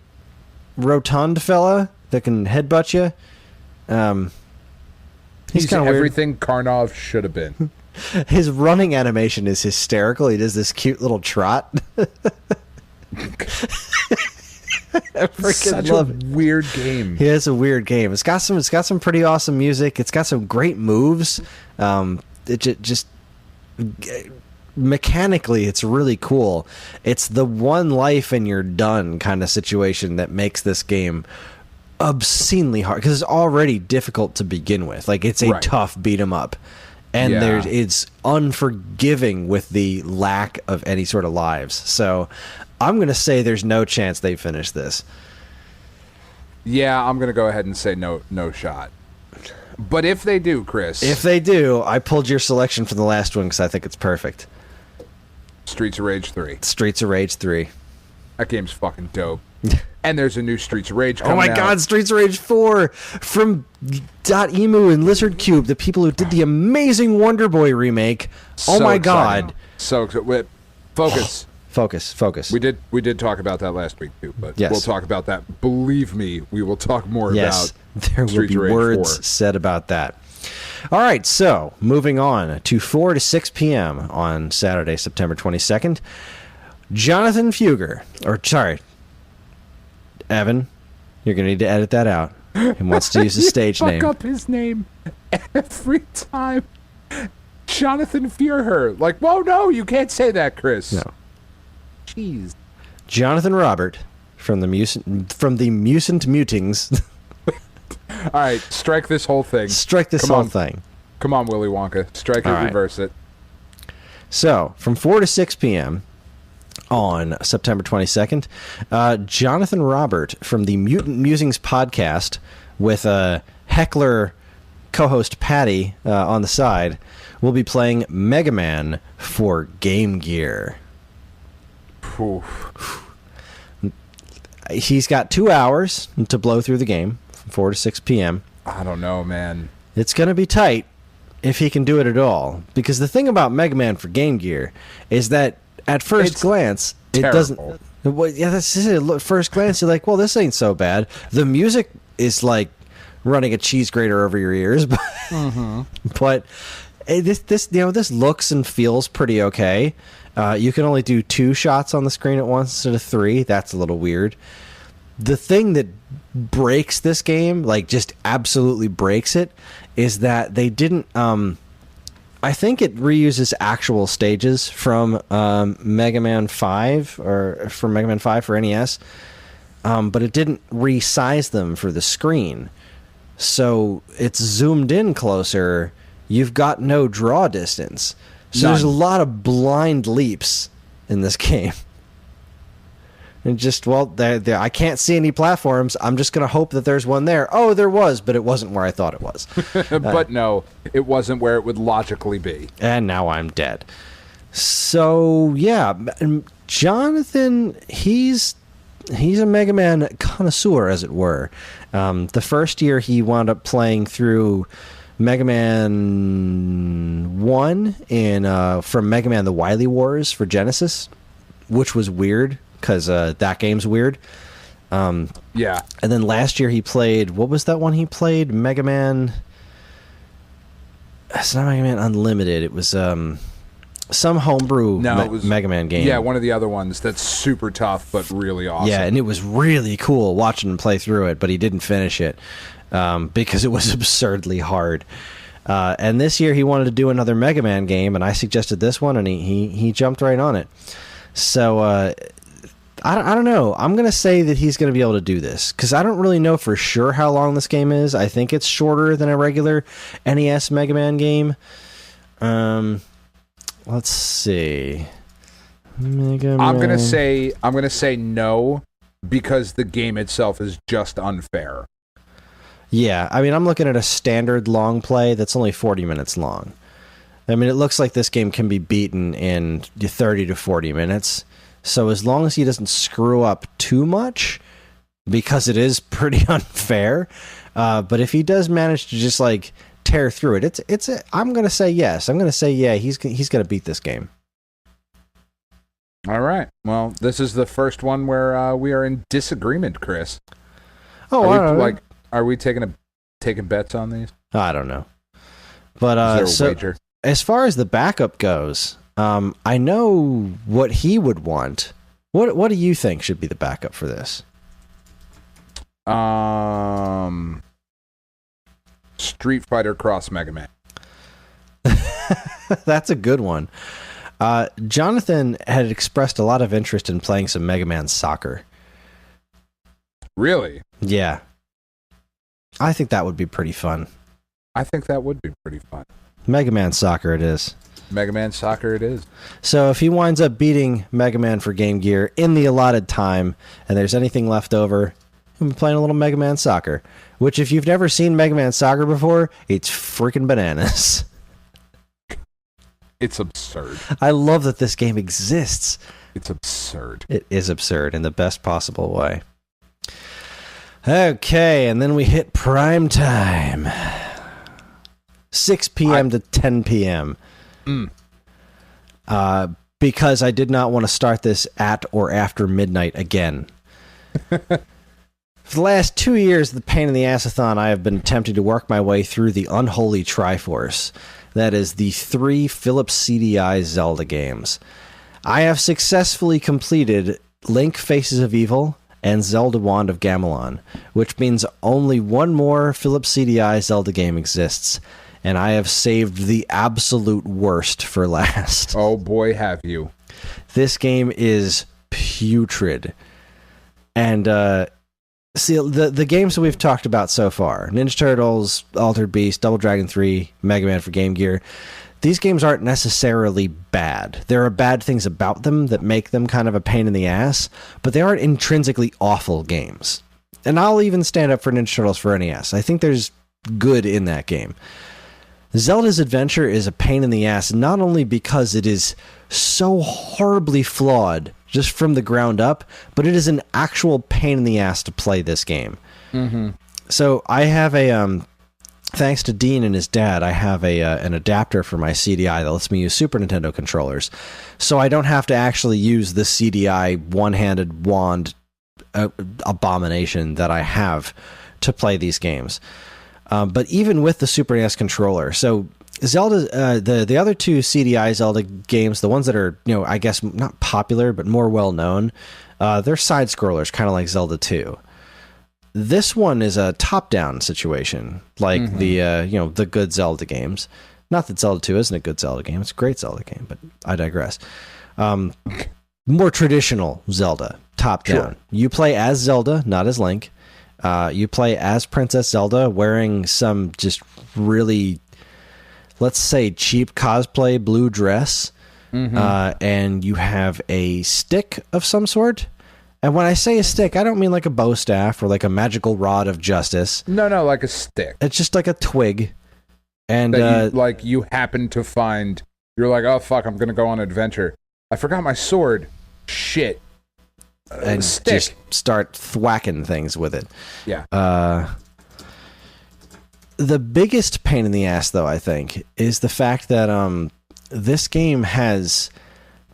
rotund fella that can headbutt you. He's kind of everything Karnov should have been. His running animation is hysterical. He does this cute little trot. Such a weird game. Yeah, it's a weird game. It's got some pretty awesome music. It's got some great moves. Just mechanically, it's really cool. It's the one life and you're done kind of situation that makes this game obscenely hard because it's already difficult to begin with. Like, it's a tough beat 'em up, and it's unforgiving with the lack of any sort of lives. So I'm going to say there's no chance they finish this. Yeah, I'm going to go ahead and say no shot. But if they do, Chris. If they do, I pulled your selection from the last one because I think it's perfect. Streets of Rage 3. Streets of Rage 3. That game's fucking dope. And there's a new Streets of Rage coming out. Oh my god, Streets of Rage 4 from .emu and Lizard Cube, the people who did the amazing Wonder Boy remake. Oh my god. So focus. Focus. We did talk about that last week too, but we'll talk about that. Believe me, we will talk more about there will be words 4. said about that. All right, so moving on to 4 to 6 p.m. on Saturday, September 22nd. Jonathan Fugger, Evan, you're going to need to edit that out. He wants to use a stage name. Fuck up his name every time. Jonathan Fugger. Like, whoa, no, you can't say that, Chris. No. Jeez. Jonathan Robert from the Mutant Mutings. All right, strike this whole thing. Strike this whole thing. Come on, Willy Wonka. Strike it, reverse it. So, from 4 to 6 p.m. on September 22nd, Jonathan Robert from the Mutant Musings podcast with heckler co-host Patty on the side will be playing Mega Man for Game Gear. Oof. He's got 2 hours to blow through the game from 4 to 6 p.m. I don't know, man. It's going to be tight if he can do it at all. Because the thing about Mega Man for Game Gear is that at first glance, terrible. It doesn't... Well, yeah, that's it. At first glance, you're like, well, this ain't so bad. The music is like running a cheese grater over your ears. But, but this looks and feels pretty okay. You can only do 2 shots on the screen at once instead of 3. That's a little weird. The thing that breaks this game, like just absolutely breaks it, is that they didn't... I think it reuses actual stages from Mega Man 5, or from Mega Man 5 for NES, but it didn't resize them for the screen. So it's zoomed in closer. You've got no draw distance. So there's a lot of blind leaps in this game. And just, I can't see any platforms. I'm just going to hope that there's one there. Oh, there was, but it wasn't where I thought it was. But no, it wasn't where it would logically be. And now I'm dead. So, yeah, Jonathan, he's a Mega Man connoisseur, as it were. The first year he wound up playing through Mega Man 1 from Mega Man The Wily Wars for Genesis, which was weird because that game's weird. Yeah. And then last year he played, what was that one he played? Mega Man... It's not Mega Man Unlimited. It was some homebrew Mega Man game. Yeah, one of the other ones that's super tough but really awesome. Yeah, and it was really cool watching him play through it, but he didn't finish it because it was absurdly hard. And this year he wanted to do another Mega Man game, and I suggested this one, and he jumped right on it. So I don't know. I'm going to say that he's going to be able to do this because I don't really know for sure how long this game is. I think it's shorter than a regular NES Mega Man game. Let's see. Mega Man. I'm going to say no because the game itself is just unfair. Yeah, I mean, I'm looking at a standard long play that's only 40 minutes long. I mean, it looks like this game can be beaten in 30 to 40 minutes. So as long as he doesn't screw up too much, because it is pretty unfair, but if he does manage to just like tear through it. I'm gonna say yes. I'm gonna say yeah. He's gonna beat this game. All right. Well, this is the first one where we are in disagreement, Kris. Oh, are we taking bets on these? I don't know. But is there a wager? As far as the backup goes, I know what he would want. What do you think should be the backup for this? Street Fighter Cross Mega Man. That's a good one. Jonathan had expressed a lot of interest in playing some Mega Man Soccer. Really? Yeah. I think that would be pretty fun. I think that would be pretty fun. Mega Man Soccer it is. Mega Man Soccer it is. So if he winds up beating Mega Man for Game Gear in the allotted time, and there's anything left over, he'll be playing a little Mega Man Soccer. Which, if you've never seen Mega Man Soccer before, it's freaking bananas. It's absurd. I love that this game exists. It's absurd. It is absurd in the best possible way. Okay, and then we hit prime time. 6 p.m. to 10 p.m. Because I did not want to start this at or after midnight again. For the last 2 years of the Pain-in-the-Ass-a-Thon, I have been attempting to work my way through the unholy Triforce. That is the 3 Philips CDI Zelda games. I have successfully completed Link Faces of Evil and Zelda Wand of Gamelon, which means only one more Philips CDI Zelda game exists, and I have saved the absolute worst for last. Oh boy, have you. This game is putrid. And, see, the games that we've talked about so far, Ninja Turtles, Altered Beast, Double Dragon 3, Mega Man for Game Gear, these games aren't necessarily bad. There are bad things about them that make them kind of a pain in the ass, but they aren't intrinsically awful games. And I'll even stand up for Ninja Turtles for NES. I think there's good in that game. Zelda's Adventure is a pain in the ass, not only because it is so horribly flawed just from the ground up, but it is an actual pain in the ass to play this game. Mm-hmm. So I have a, thanks to Dean and his dad, I have an adapter for my CDI that lets me use Super Nintendo controllers. So I don't have to actually use the CDI one-handed wand abomination that I have to play these games. But even with the Super NES controller, so Zelda, the other 2 CDI Zelda games, the ones that are, I guess not popular but more well known, they're side scrollers, kind of like Zelda 2. This one is a top-down situation, like the good Zelda games. Not that Zelda 2 isn't a good Zelda game; it's a great Zelda game, but I digress. More traditional Zelda, top-down. Sure. You play as Zelda, not as Link. You play as Princess Zelda wearing some just really, let's say, cheap cosplay blue dress. And you have a stick of some sort. And when I say a stick, I don't mean like a bow staff or like a magical rod of justice. No, like a stick. It's just like a twig. And that you happen to find. You're like, oh, fuck, I'm going to go on an adventure. I forgot my sword. Shit. And stick. Just start thwacking things with it. Yeah. The biggest pain in the ass, though, I think, is the fact that this game has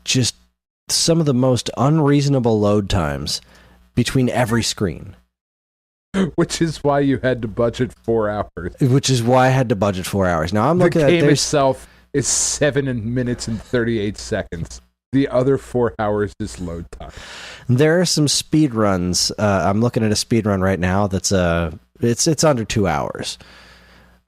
just some of the most unreasonable load times between every screen. Which is why you had to budget 4 hours. Which is why I had to budget 4 hours. Now I'm looking at the game itself is 7 minutes and 38 seconds. The other 4 hours is load time. There are some speed runs. I'm looking at a speed run right now that's it's under 2 hours.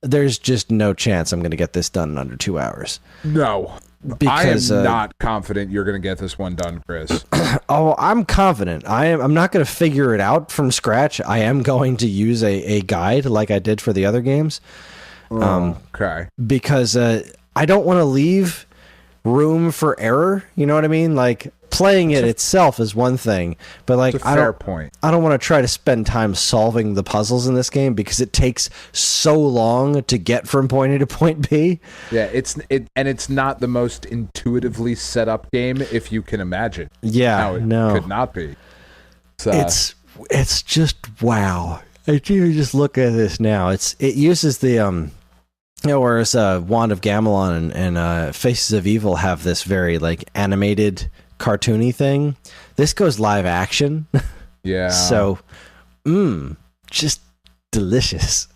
There's just no chance I'm going to get this done in under 2 hours. No. Because, I am not confident you're going to get this one done, Kris. Oh, I'm confident. I'm not going to figure it out from scratch. I am going to use a guide like I did for the other games. Okay. Because I don't want to leave room for error. You know what I mean? Like, playing it itself is one thing, but like, I don't want to try to spend time solving the puzzles in this game because it takes so long to get from point A to point B. Yeah, it's not the most intuitively set up game, if you can imagine. Yeah, how it could not be. So, it's just wow. If you just look at this now, it uses the whereas Wand of Gamelon and Faces of Evil have this very like animated, cartoony thing. This goes live action. Yeah. So, just delicious.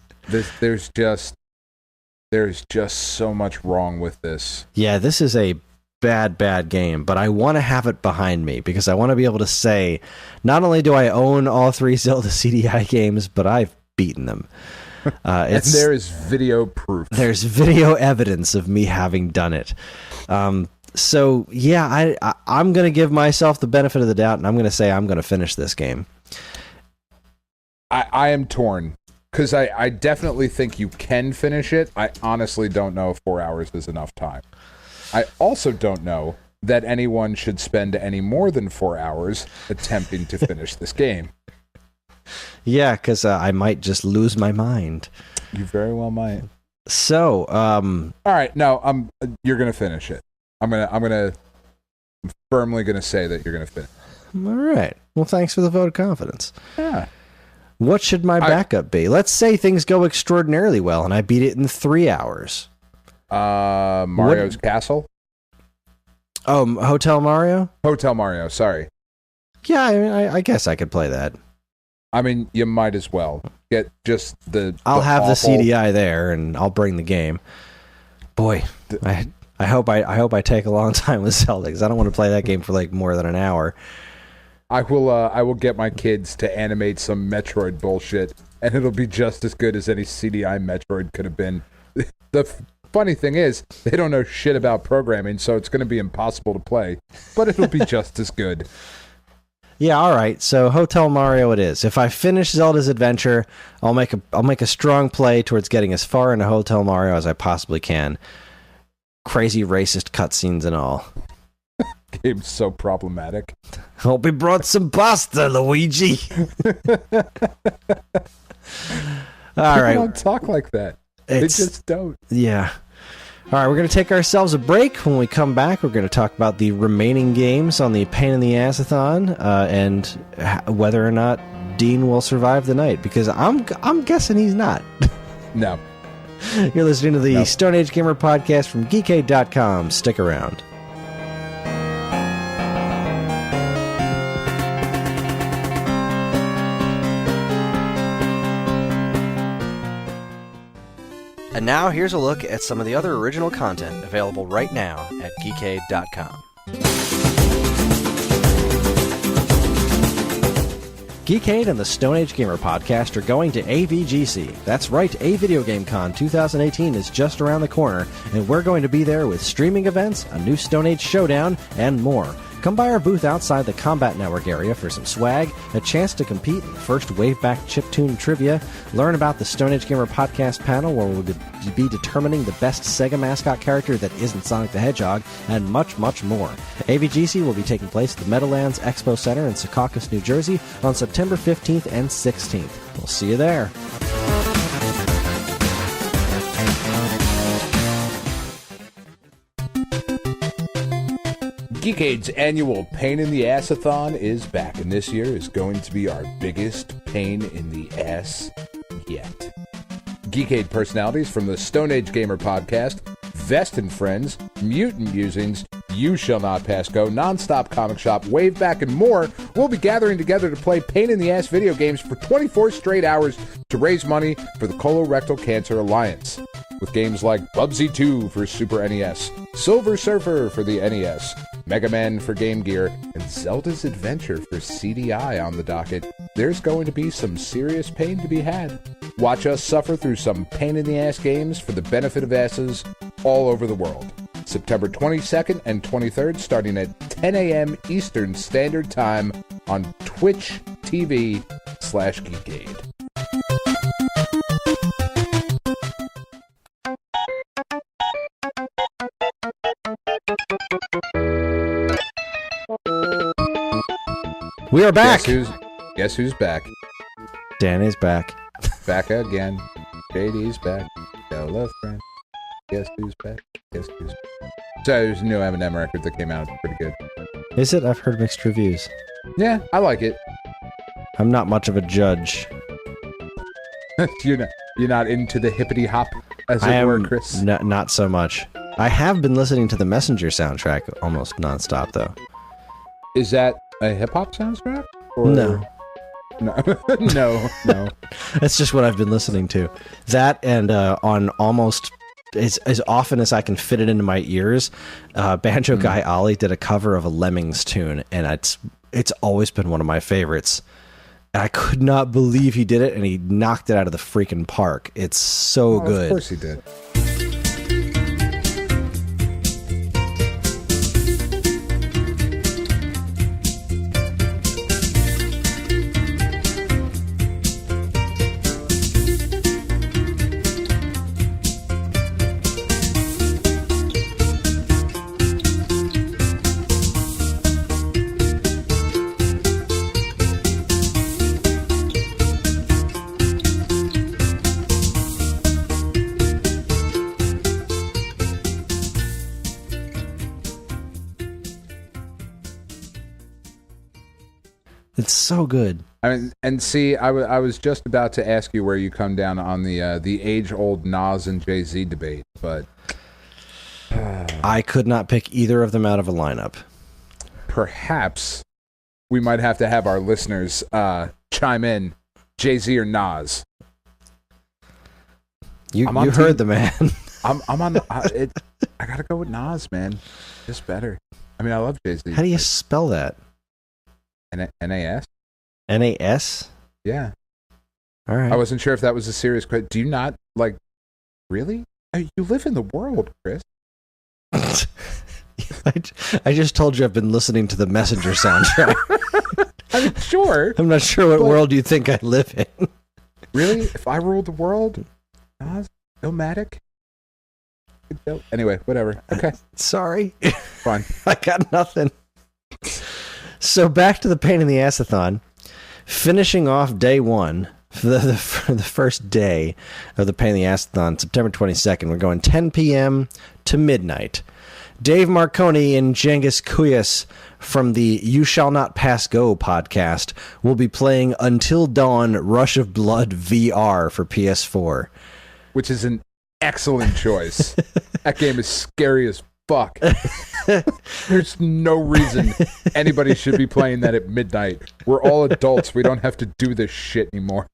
There's just so much wrong with this. Yeah, this is a bad game, but I want to have it behind me because I want to be able to say, not only do I own all 3 Zelda CDI games, but I've beaten them. And there is video proof. There's video evidence of me having done it. So yeah, I'm going to give myself the benefit of the doubt, and I'm going to say I'm going to finish this game. I am torn because I definitely think you can finish it. I honestly don't know if 4 hours is enough time. I also don't know that anyone should spend any more than 4 hours attempting to finish this game. Yeah, because I might just lose my mind. You very well might. So, all right, no, you're gonna finish it. I'm firmly gonna say that you're gonna finish. All right. Well, thanks for the vote of confidence. Yeah. What should my backup be? Let's say things go extraordinarily well, and I beat it in 3 hours. Mario's Castle. Oh, Hotel Mario. Hotel Mario. Sorry. Yeah, I mean, I guess I could play that. I mean, you might as well get just the. I'll have awful... the CDI there, and I'll bring the game. Boy, I hope I take a long time with Zelda because I don't want to play that game for like more than an hour. I will get my kids to animate some Metroid bullshit, and it'll be just as good as any CDI Metroid could have been. The funny thing is, they don't know shit about programming, so it's going to be impossible to play, but it'll be just as good. Yeah, all right. So Hotel Mario it is. If I finish Zelda's Adventure, I'll make a strong play towards getting as far into Hotel Mario as I possibly can. Crazy racist cutscenes and all. Game's so problematic. Hope he brought some pasta, Luigi. All right. People don't talk like that. They just don't. Yeah. All right, we're going to take ourselves a break. When we come back, we're going to talk about the remaining games on the Pain-in-the-Ass-a-Thon and whether or not Dean will survive the night, because I'm guessing he's not. No. You're listening to the Stone Age Gamer podcast from Geekade.com. Stick around. And now, here's a look at some of the other original content available right now at Geekade.com. Geekade and the Stone Age Gamer podcast are going to AVGC. That's right, A Video Game Con 2018 is just around the corner, and we're going to be there with streaming events, a new Stone Age showdown, and more. Come by our booth outside the Combat Network area for some swag, a chance to compete in the first Waveback Chiptune Trivia, learn about the Stone Age Gamer podcast panel where we'll be determining the best Sega mascot character that isn't Sonic the Hedgehog, and much, much more. AVGC will be taking place at the Meadowlands Expo Center in Secaucus, New Jersey on September 15th and 16th. We'll see you there. Geekade's annual Pain-in-the-Ass-a-Thon is back, and this year is going to be our biggest pain in the ass yet. Geekade personalities from the Stone Age Gamer podcast, Vest and Friends, Mutant Musings, You Shall Not Pass Go, Nonstop Comic Shop, Waveback, and more will be gathering together to play pain-in-the-ass video games for 24 straight hours to raise money for the Colorectal Cancer Alliance. With games like Bubsy 2 for Super NES, Silver Surfer for the NES, Mega Man for Game Gear, and Zelda's Adventure for CDI on the docket, there's going to be some serious pain to be had. Watch us suffer through some pain-in-the-ass games for the benefit of asses all over the world. September 22nd and 23rd, starting at 10 a.m. Eastern Standard Time on Twitch TV/Geekade. We are back. Guess who's back? Dan is back. Back again. JD's back. Hello, friend. Guess who's back? Guess who's back? So there's a new Eminem record that came out. It's pretty good. Is it? I've heard mixed reviews. Yeah, I like it. I'm not much of a judge. You're not into the hippity hop. as I it were, am Kris? not so much. I have been listening to the Messenger soundtrack almost nonstop, though. Is that a hip-hop soundtrack? Or... No. No. No. That's just what I've been listening to. That and on almost as often as I can fit it into my ears, Banjo Guy Ollie did a cover of a Lemmings tune, and it's always been one of my favorites. I could not believe he did it, and he knocked it out of the freaking park. It's so good. Of course he did. It's so good. I mean, and see, I was just about to ask you where you come down on the age-old Nas and Jay-Z debate, but I could not pick either of them out of a lineup. Perhaps we might have to have our listeners chime in, Jay-Z or Nas. You heard the man. I'm on. I gotta go with Nas, man. Just better. I mean, I love Jay-Z. How do you spell that? N-A-S? N-A-S? Yeah. All right. I wasn't sure if that was a serious question. Do you not, like, really? You live in the world, Kris. I just told you I've been listening to the Messenger soundtrack. I mean, sure. I'm not sure what world you think I live in. Really? If I ruled the world? Nas? Illmatic? Anyway, whatever. Okay. Sorry. Fine. I got nothing. So back to the Pain-in-the-Ass-a-Thon. Finishing off day one, the first day of the Pain-in-the-Ass-a-Thon, September 22nd. We're going 10 p.m. to midnight. Dave Marconi and Genghis Kuyas from the You Shall Not Pass Go podcast will be playing Until Dawn Rush of Blood VR for PS4. Which is an excellent choice. That game is scary as fuck. There's no reason anybody should be playing that at midnight. We're all adults. We don't have to do this shit anymore.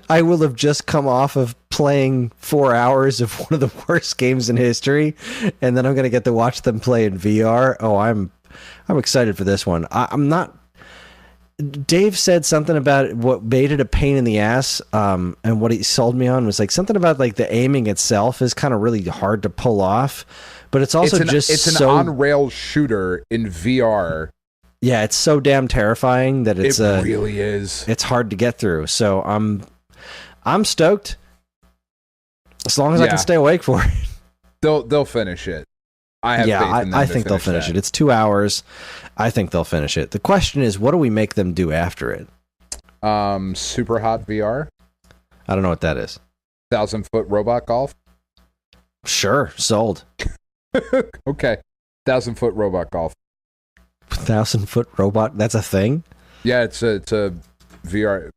I will have just come off of playing 4 hours of one of the worst games in history, and then I'm going to get to watch them play in VR. Oh, I'm excited for this one. I'm not... Dave said something about what made it a pain in the ass, and what he sold me on was like something about like the aiming itself is kind of really hard to pull off, but it's also it's an on-rails shooter in VR. Yeah, it's so damn terrifying that it really is. It's hard to get through. So I'm stoked as long as I can stay awake for it. They'll finish it. I have faith in them. I think they'll finish it. It's 2 hours. I think they'll finish it. The question is, what do we make them do after it? Super hot VR. I don't know what that is. 1,000-foot robot golf. Sure, sold. Okay, 1,000-foot robot golf. 1,000-foot robot. That's a thing. Yeah, it's a VR.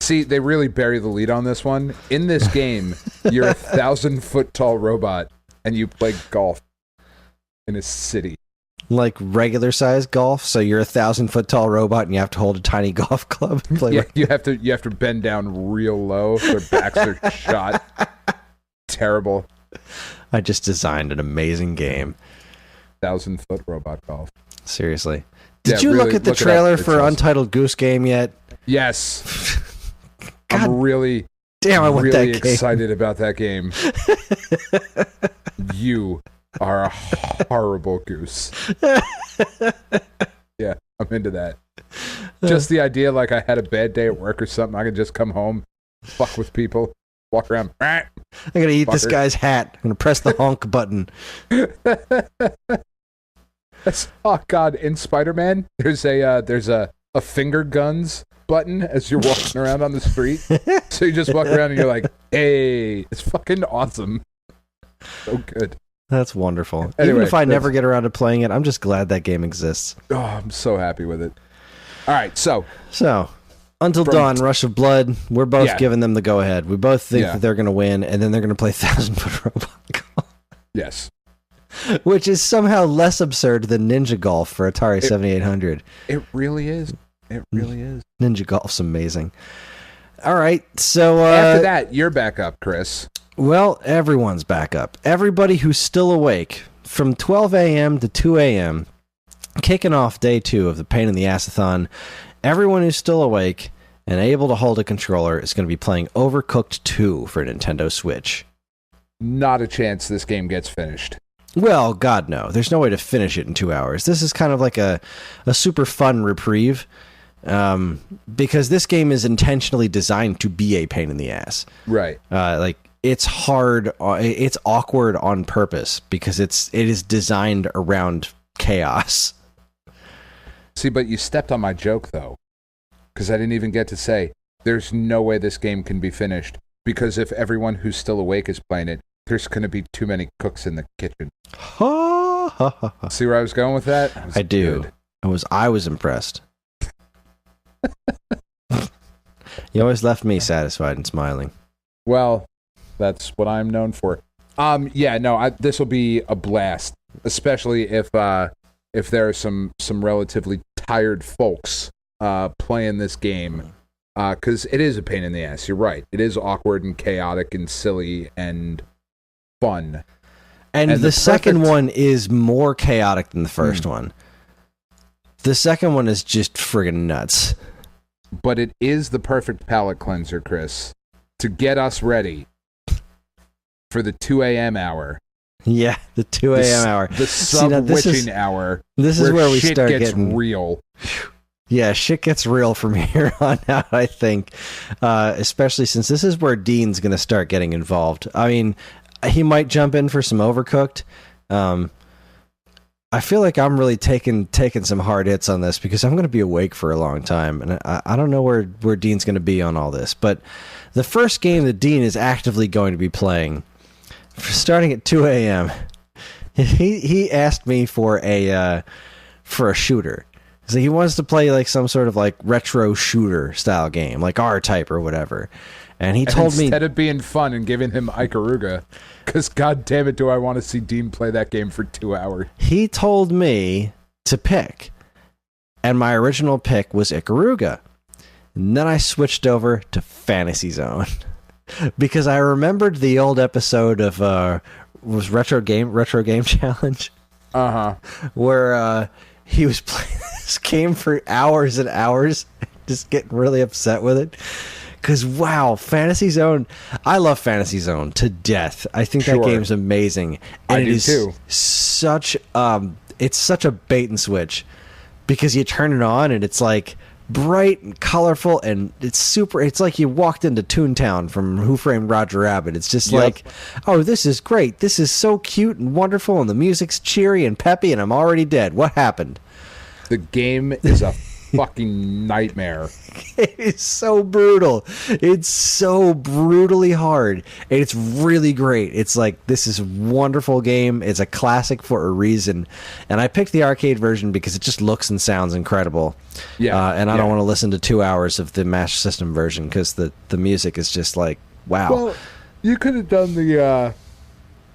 See, they really bury the lead on this one. In this game, you're a 1,000-foot tall robot, and you play golf in a city. Like regular size golf, so you're a 1,000-foot tall robot and you have to hold a tiny golf club and play. Yeah, you have to bend down real low. Their backs are shot. Terrible. I just designed an amazing game. 1,000-foot robot golf. Seriously. Did you look at the trailer for Untitled Goose Game yet? Yes. God, I'm really damn, I want really that game. Excited about that game. You are a horrible goose. Yeah, I'm into that. Just the idea, like I had a bad day at work or something, I could just come home, fuck with people, walk around. I'm gonna eat this guy's hat. I'm gonna press the honk button. Oh God! In Spider-Man, there's a finger guns button as you're walking around on the street. So you just walk around and you're like, "Hey, it's fucking awesome." So good. That's wonderful. Anyway, even if I never get around to playing it, I'm just glad that game exists. Oh, I'm so happy with it. All right, so Until Dawn, Rush of Blood, we're both giving them the go-ahead. We both think that they're going to win, and then they're going to play 1,000-Foot Robot Golf. Yes. Which is somehow less absurd than Ninja Golf for Atari 7800. It really is. It really is. Ninja Golf's amazing. All right, so... after that, you're back up, Kris. Well, everyone's back up. Everybody who's still awake, from 12 a.m. to 2 a.m., kicking off day 2 of the Pain-in-the-Ass-a-Thon, everyone who's still awake and able to hold a controller is going to be playing Overcooked 2 for Nintendo Switch. Not a chance this game gets finished. Well, God, no. There's no way to finish it in 2 hours. This is kind of like a super fun reprieve, because this game is intentionally designed to be a pain in the ass. Right. It's hard, it's awkward on purpose, because it is designed around chaos. See, but you stepped on my joke, though, because I didn't even get to say, there's no way this game can be finished, because if everyone who's still awake is playing it, there's going to be too many cooks in the kitchen. See where I was going with that? I do. Good. I was impressed. You always left me satisfied and smiling. Well, that's what I'm known for. This will be a blast, especially if there are some relatively tired folks playing this game, because it is a pain in the ass. You're right. It is awkward and chaotic and silly and fun. And the second one is more chaotic than the first one. The second one is just friggin' nuts. But it is the perfect palate cleanser, Kris, to get us ready for the 2 a.m. hour. Yeah, the 2 a.m. hour. The sub-witching hour. This is where we shit start gets getting real. Yeah, shit gets real from here on out, I think. Especially since this is where Dean's going to start getting involved. I mean, he might jump in for some Overcooked. I feel like I'm really taking some hard hits on this, because I'm going to be awake for a long time, and I don't know where Dean's going to be on all this. But the first game that Dean is actively going to be playing, starting at 2 a.m., he asked me for a shooter. So he wants to play like some sort of like retro shooter style game, like R-Type or whatever. And he told me, instead of being fun and giving him Ikaruga, because god damn it, do I want to see Dean play that game for 2 hours. He told me to pick, and my original pick was Ikaruga. And then I switched over to Fantasy Zone because I remembered the old episode of was Retro Game Challenge. Where he was playing this game for hours and hours, just getting really upset with it. Because, wow, Fantasy Zone, I love Fantasy Zone to death. I think that game's amazing. And I do too. It's such a bait and switch, because you turn it on and it's like bright and colorful, and it's like you walked into Toontown from Who Framed Roger Rabbit. It's just like, oh, this is great. This is so cute and wonderful, and the music's cheery and peppy, and I'm already dead. What happened? The game is a fucking nightmare. It is so brutal. It's so brutally hard, and it's really great. It's like, this is a wonderful game. It's a classic for a reason, and I picked the arcade version because it just looks and sounds incredible. And I don't want to listen to 2 hours of the Master System version, because the music is just like, wow. Well, you could have done the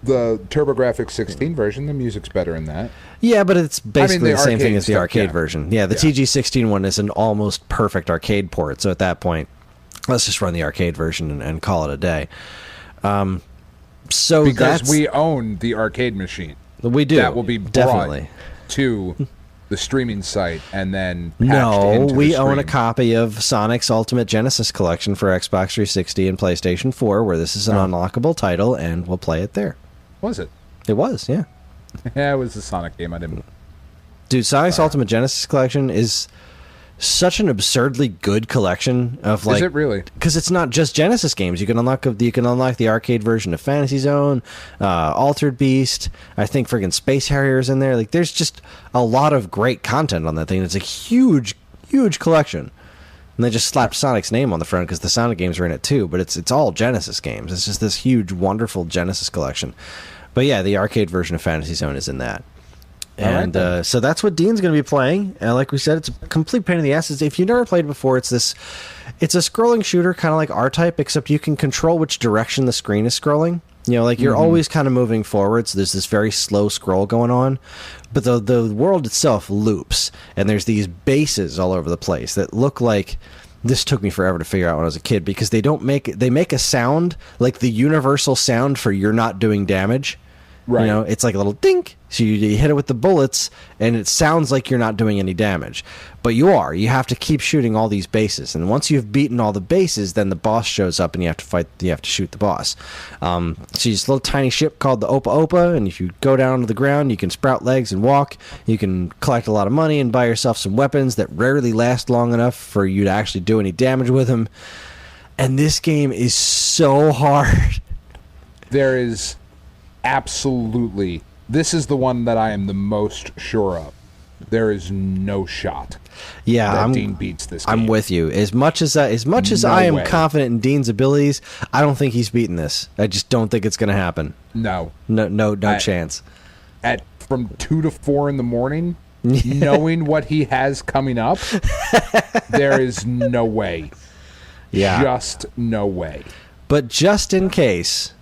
TurboGrafx 16 version. The music's better in that. Yeah, but it's basically the same thing as the arcade yeah. version. Yeah, the TG16 one is an almost perfect arcade port, so at that point, let's just run the arcade version and call it a day. Because we own the arcade machine. We do. That will be definitely brought to the streaming site and then patched No, into we the own a stream. copy of Sonic's Ultimate Genesis Collection for Xbox 360 and PlayStation 4, where this is an unlockable title, and we'll play it there. Was it? It was, yeah. Yeah, it was a Sonic game. I didn't. Dude, Sonic's Ultimate Genesis Collection is such an absurdly good collection of, like... Is it really? Because it's not just Genesis games. You can unlock the arcade version of Fantasy Zone, Altered Beast. I think friggin' Space Harrier's in there. Like, there's just a lot of great content on that thing. It's a huge, huge collection. And they just slapped Sonic's name on the front because the Sonic games are in it too. But it's all Genesis games. It's just this huge, wonderful Genesis collection. But yeah, the arcade version of Fantasy Zone is in that. And so that's what Dean's going to be playing. And like we said, it's a complete pain in the ass. If you've never played before, it's a scrolling shooter, kind of like R-Type, except you can control which direction the screen is scrolling. Like you're always kind of moving forward, so there's this very slow scroll going on. But the world itself loops, and there's these bases all over the place that look like... This took me forever to figure out when I was a kid, because they make a sound, like the universal sound for you're not doing damage. Right. It's like a little dink. So you hit it with the bullets, and it sounds like you're not doing any damage. But you are. You have to keep shooting all these bases. And once you've beaten all the bases, then the boss shows up, and you have to fight. You have to shoot the boss. So this little tiny ship called the Opa Opa, and if you go down to the ground, you can sprout legs and walk. You can collect a lot of money and buy yourself some weapons that rarely last long enough for you to actually do any damage with them. And this game is so hard. There is... Absolutely. This is the one that I am the most sure of. There is no shot that Dean beats this game. I'm with you. As much as I am confident in Dean's abilities, I don't think he's beaten this. I just don't think it's going to happen. No chance. From 2 to 4 in the morning, knowing what he has coming up, there is no way. Yeah. Just no way. But just in case...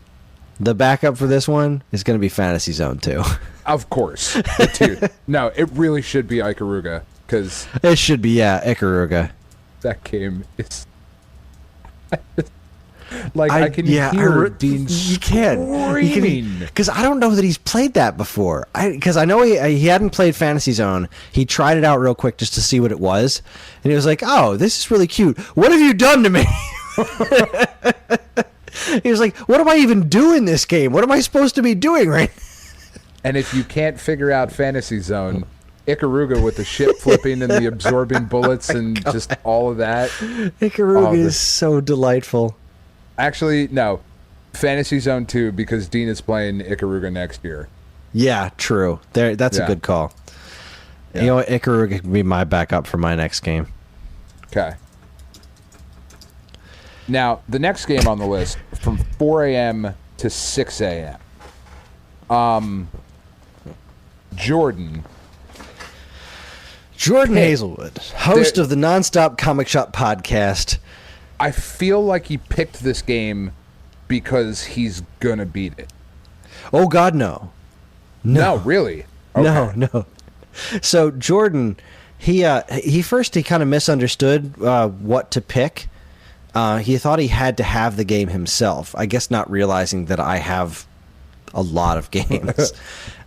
The backup for this one is going to be Fantasy Zone 2. Of course. Dude, no, it really should be Ikaruga, because... It should be, Ikaruga. That game is... I can hear Dean screaming. Because I don't know that he's played that before. Because I know he hadn't played Fantasy Zone. He tried it out real quick just to see what it was. And he was like, oh, this is really cute. What have you done to me? He was like, what am I even doing in this game? What am I supposed to be doing right now? And if you can't figure out Fantasy Zone, Ikaruga with the ship flipping and the absorbing bullets and just all of that. Ikaruga is so delightful. Actually, no. Fantasy Zone 2, because Dean is playing Ikaruga next year. Yeah, true. That's a good call. Yeah. You know what? Ikaruga can be my backup for my next game. Okay. Now, the next game on the list, from 4 a.m. to 6 a.m. Jordan Hazelwood, host of the Nonstop Comic Shop podcast. I feel like he picked this game because he's going to beat it. Oh, God, no. No, really? Okay. No. So, Jordan, he kind of misunderstood what to pick. He thought he had to have the game himself. I guess not realizing that I have a lot of games.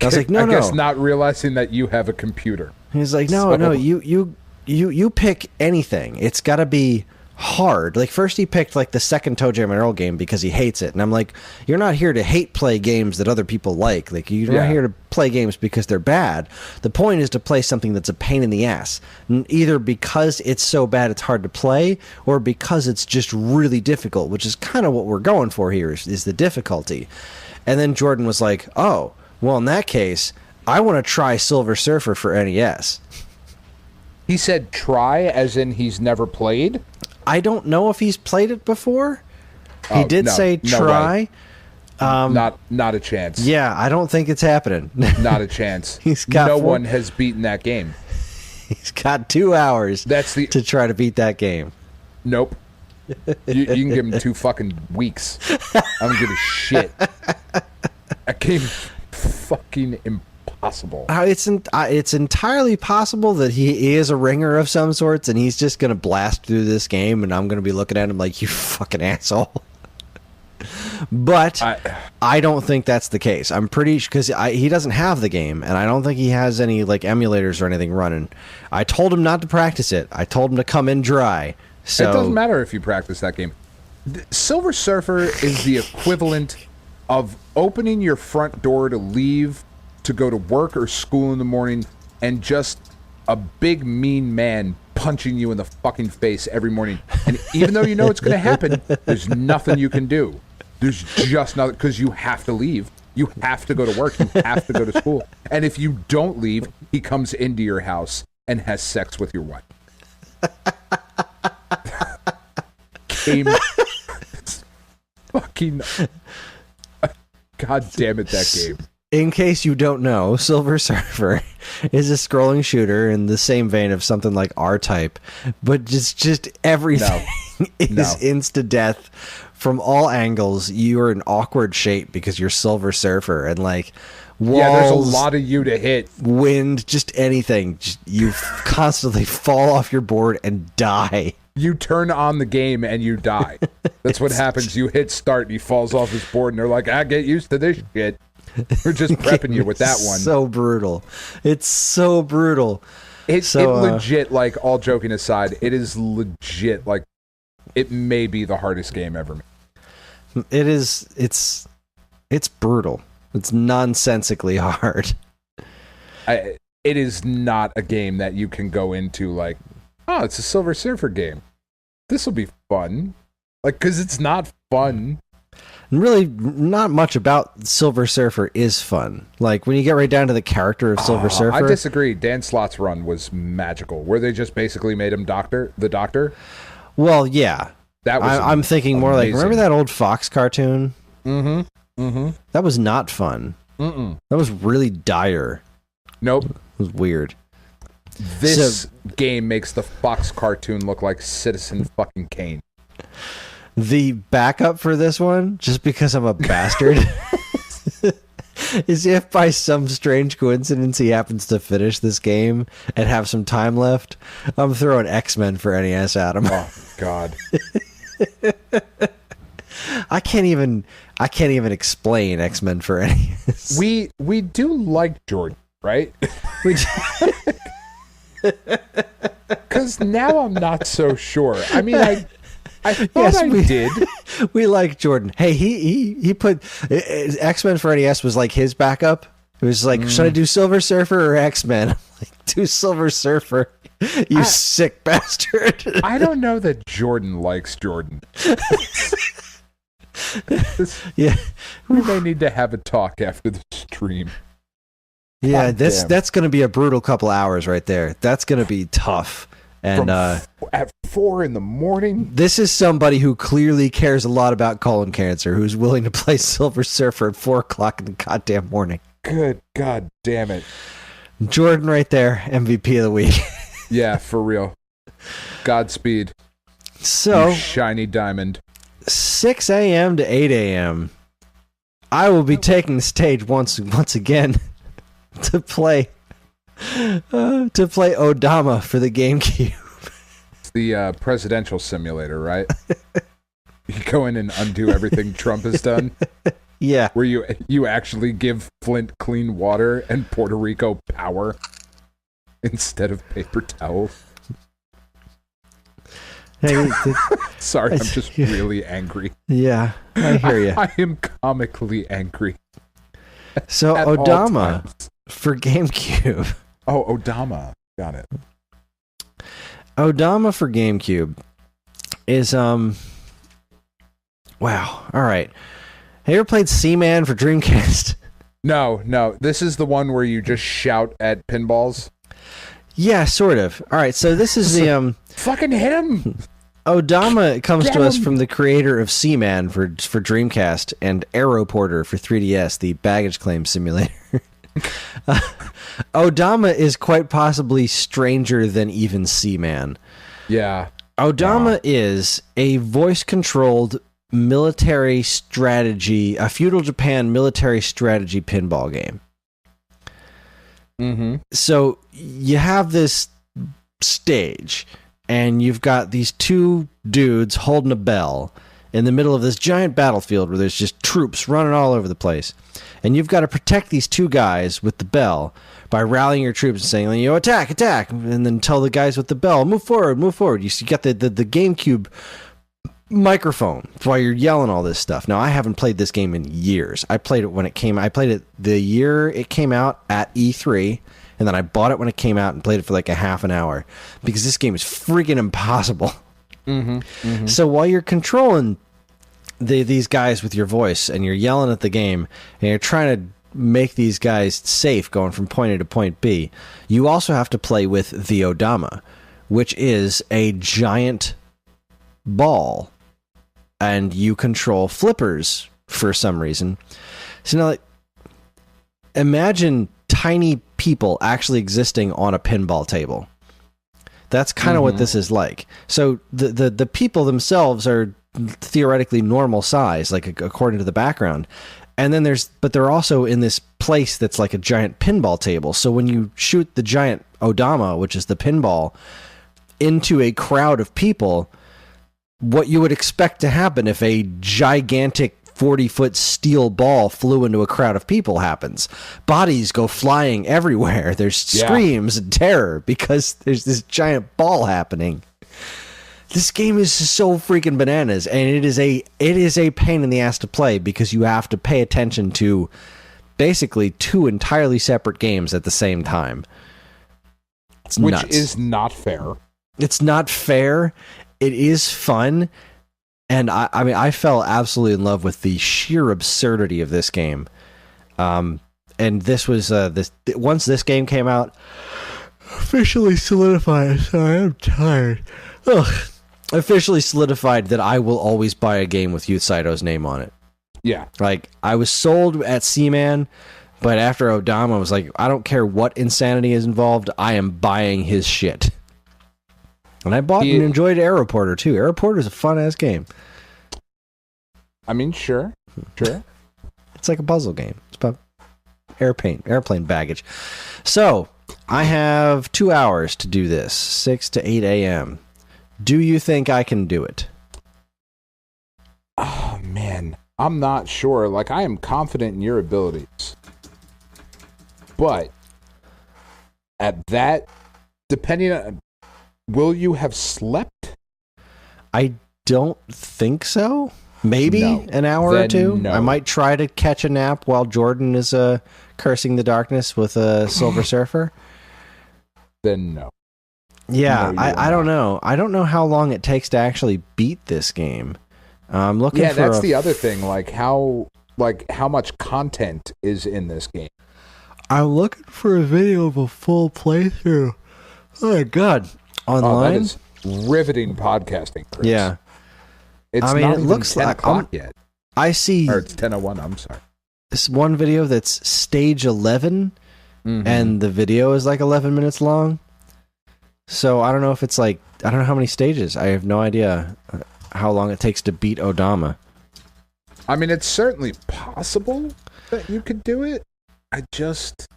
I was like, no. I guess not realizing that you have a computer. He's like, no. You pick anything. It's got to be hard. Like, first he picked like the second ToeJam and Earl game because he hates it, and I'm like, you're not here to hate play games that other people like. Like, you're not here to play games because they're bad. The point is to play something that's a pain in the ass, either because it's so bad it's hard to play, or because it's just really difficult, which is kind of what we're going for here is the difficulty. And then Jordan was like, oh, well, in that case, I want to try Silver Surfer for NES. He said try as in he's never played? I don't know if he's played it before. He did say try. Not a chance. Yeah, I don't think it's happening. Not a chance. No one has beaten that game. He's got 2 hours to try to beat that game. Nope. You can give him 2 fucking weeks. I don't give a shit. That game fucking impossible. It's entirely possible that he is a ringer of some sorts, and he's just going to blast through this game, and I'm going to be looking at him like, you fucking asshole. But I don't think that's the case. I'm pretty sure, because he doesn't have the game, and I don't think he has any like emulators or anything running. I told him not to practice it. I told him to come in dry. So it doesn't matter if you practice that game. Silver Surfer is the equivalent of opening your front door to leave to go to work or school in the morning, and just a big mean man punching you in the fucking face every morning. And even though you know it's going to happen, there's nothing you can do. There's just nothing, because you have to leave. You have to go to work. You have to go to school. And if you don't leave, he comes into your house and has sex with your wife. Game. Fucking. God damn it, that game. In case you don't know, Silver Surfer is a scrolling shooter in the same vein of something like R-Type, but just everything is insta-death from all angles. You're in awkward shape because you're Silver Surfer, and like walls, there's a lot of you to hit. Wind, just anything. You constantly fall off your board and die. You turn on the game and you die. That's what happens. You hit start and he falls off his board and they're like, get used to this shit. We're just prepping you with that one. So brutal. It's so brutal. It legit, like, all joking aside, it is legit, like, it may be the hardest game ever made. It is. It's brutal. It's nonsensically hard. It is not a game that you can go into like, oh, it's a Silver Surfer game. This will be fun. Like, because it's not fun. And really, not much about Silver Surfer is fun. Like, when you get right down to the character of Silver Surfer... I disagree. Dan Slott's run was magical. Where they just basically made him the Doctor? Well, yeah. That was I'm thinking more like, remember that old Fox cartoon? Mm-hmm. Mm-hmm. That was not fun. Mm-mm. That was really dire. Nope. It was weird. This game makes the Fox cartoon look like Citizen fucking Kane. The backup for this one, just because I'm a bastard, is if by some strange coincidence he happens to finish this game and have some time left, I'm throwing X-Men for NES at him. Oh, God. I can't even explain X-Men for NES. We do like Jordan, right? Because now I'm not so sure. I mean, I thought I did. We like Jordan. Hey, he put X-Men for NES was like his backup. It was like, should I do Silver Surfer or X-Men? I'm like, do Silver Surfer, you sick bastard. I don't know that Jordan likes Jordan. Yeah, we may need to have a talk after the stream. Yeah, that's going to be a brutal couple hours right there. That's going to be tough. And at 4 a.m. This is somebody who clearly cares a lot about colon cancer, who's willing to play Silver Surfer at 4 o'clock in the goddamn morning. Good God damn it. Jordan right there, MVP of the week. Yeah, for real. Godspeed. So, you shiny diamond. 6 a.m. to 8 a.m. I will be taking the stage once again to play Odama for the GameCube. It's the presidential simulator, right? You go in and undo everything Trump has done. Yeah. Where you actually give Flint clean water and Puerto Rico power instead of paper towels. Hey, sorry, I'm just really angry. Yeah, I hear you. I am comically angry. So Odama for GameCube. Oh, Odama. Got it. Odama for GameCube is wow. All right. Have you ever played Seaman for Dreamcast? No. This is the one where you just shout at pinballs. Yeah, sort of. All right, so this is the fucking hit him. Odama comes to us from the creator of Seaman for Dreamcast and Aeroporter for 3DS, the baggage claim simulator. Odama is quite possibly stranger than even Seaman. Yeah. Odama is a voice-controlled military strategy, a feudal Japan military strategy pinball game. Mm-hmm. So you have this stage, and you've got these two dudes holding a bell in the middle of this giant battlefield where there's just troops running all over the place. And you've got to protect these two guys with the bell by rallying your troops and saying, you know, attack, and then tell the guys with the bell, move forward. You got the GameCube microphone while you're yelling all this stuff. Now, I haven't played this game in years. I played it when it came. I played it the year it came out at E3, and then I bought it when it came out and played it for like a half an hour because this game is freaking impossible. Mm-hmm. Mm-hmm. So while you're controlling these guys with your voice and you're yelling at the game and you're trying to make these guys safe going from point A to point B, you also have to play with the Odama, which is a giant ball, and you control flippers for some reason. So now, like, imagine tiny people actually existing on a pinball table. That's kind of what this is like. So the people themselves are theoretically normal size, like according to the background. And then but they're also in this place that's like a giant pinball table. So when you shoot the giant Odama, which is the pinball, into a crowd of people, what you would expect to happen if a gigantic 40-foot steel ball flew into a crowd of people happens. Bodies go flying everywhere. There's screams and terror because there's this giant ball happening. This game is so freaking bananas, and it is a pain in the ass to play because you have to pay attention to basically two entirely separate games at the same time. It's Which nuts. is not fair. It's not fair. It is fun. And I mean, I fell absolutely in love with the sheer absurdity of this game. And this was once this game came out, officially solidified. Sorry, I'm tired. Ugh. Officially solidified that I will always buy a game with Youth Saito's name on it. Yeah. Like, I was sold at Seaman, but after Odama, I was like, I don't care what insanity is involved, I am buying his shit. And I bought and enjoyed Aeroporter, too. Aeroporter is a fun-ass game. I mean, sure. It's like a puzzle game. It's about airplane baggage. So, I have 2 hours to do this, 6 to 8 a.m. Do you think I can do it? Oh, man. I'm not sure. Like, I am confident in your abilities. But, at that, depending on... Will you have slept? I don't think so. Maybe an hour or two. No. I might try to catch a nap while Jordan is cursing the darkness with a Silver Surfer. Then no. Yeah, No, I don't know. I don't know how long it takes to actually beat this game. I'm looking for that's the other thing. Like how much content is in this game? I'm looking for a video of a full playthrough. Oh my god. Online? That is riveting podcasting, Kris. Yeah. It's I mean, not it even looks 10 like o'clock yet. I see Or it's 10:01, I'm sorry. this one video that's stage 11, and the video is like 11 minutes long. So I don't know if it's like, I don't know how many stages. I have no idea how long it takes to beat Odama. I mean, it's certainly possible that you could do it. I don't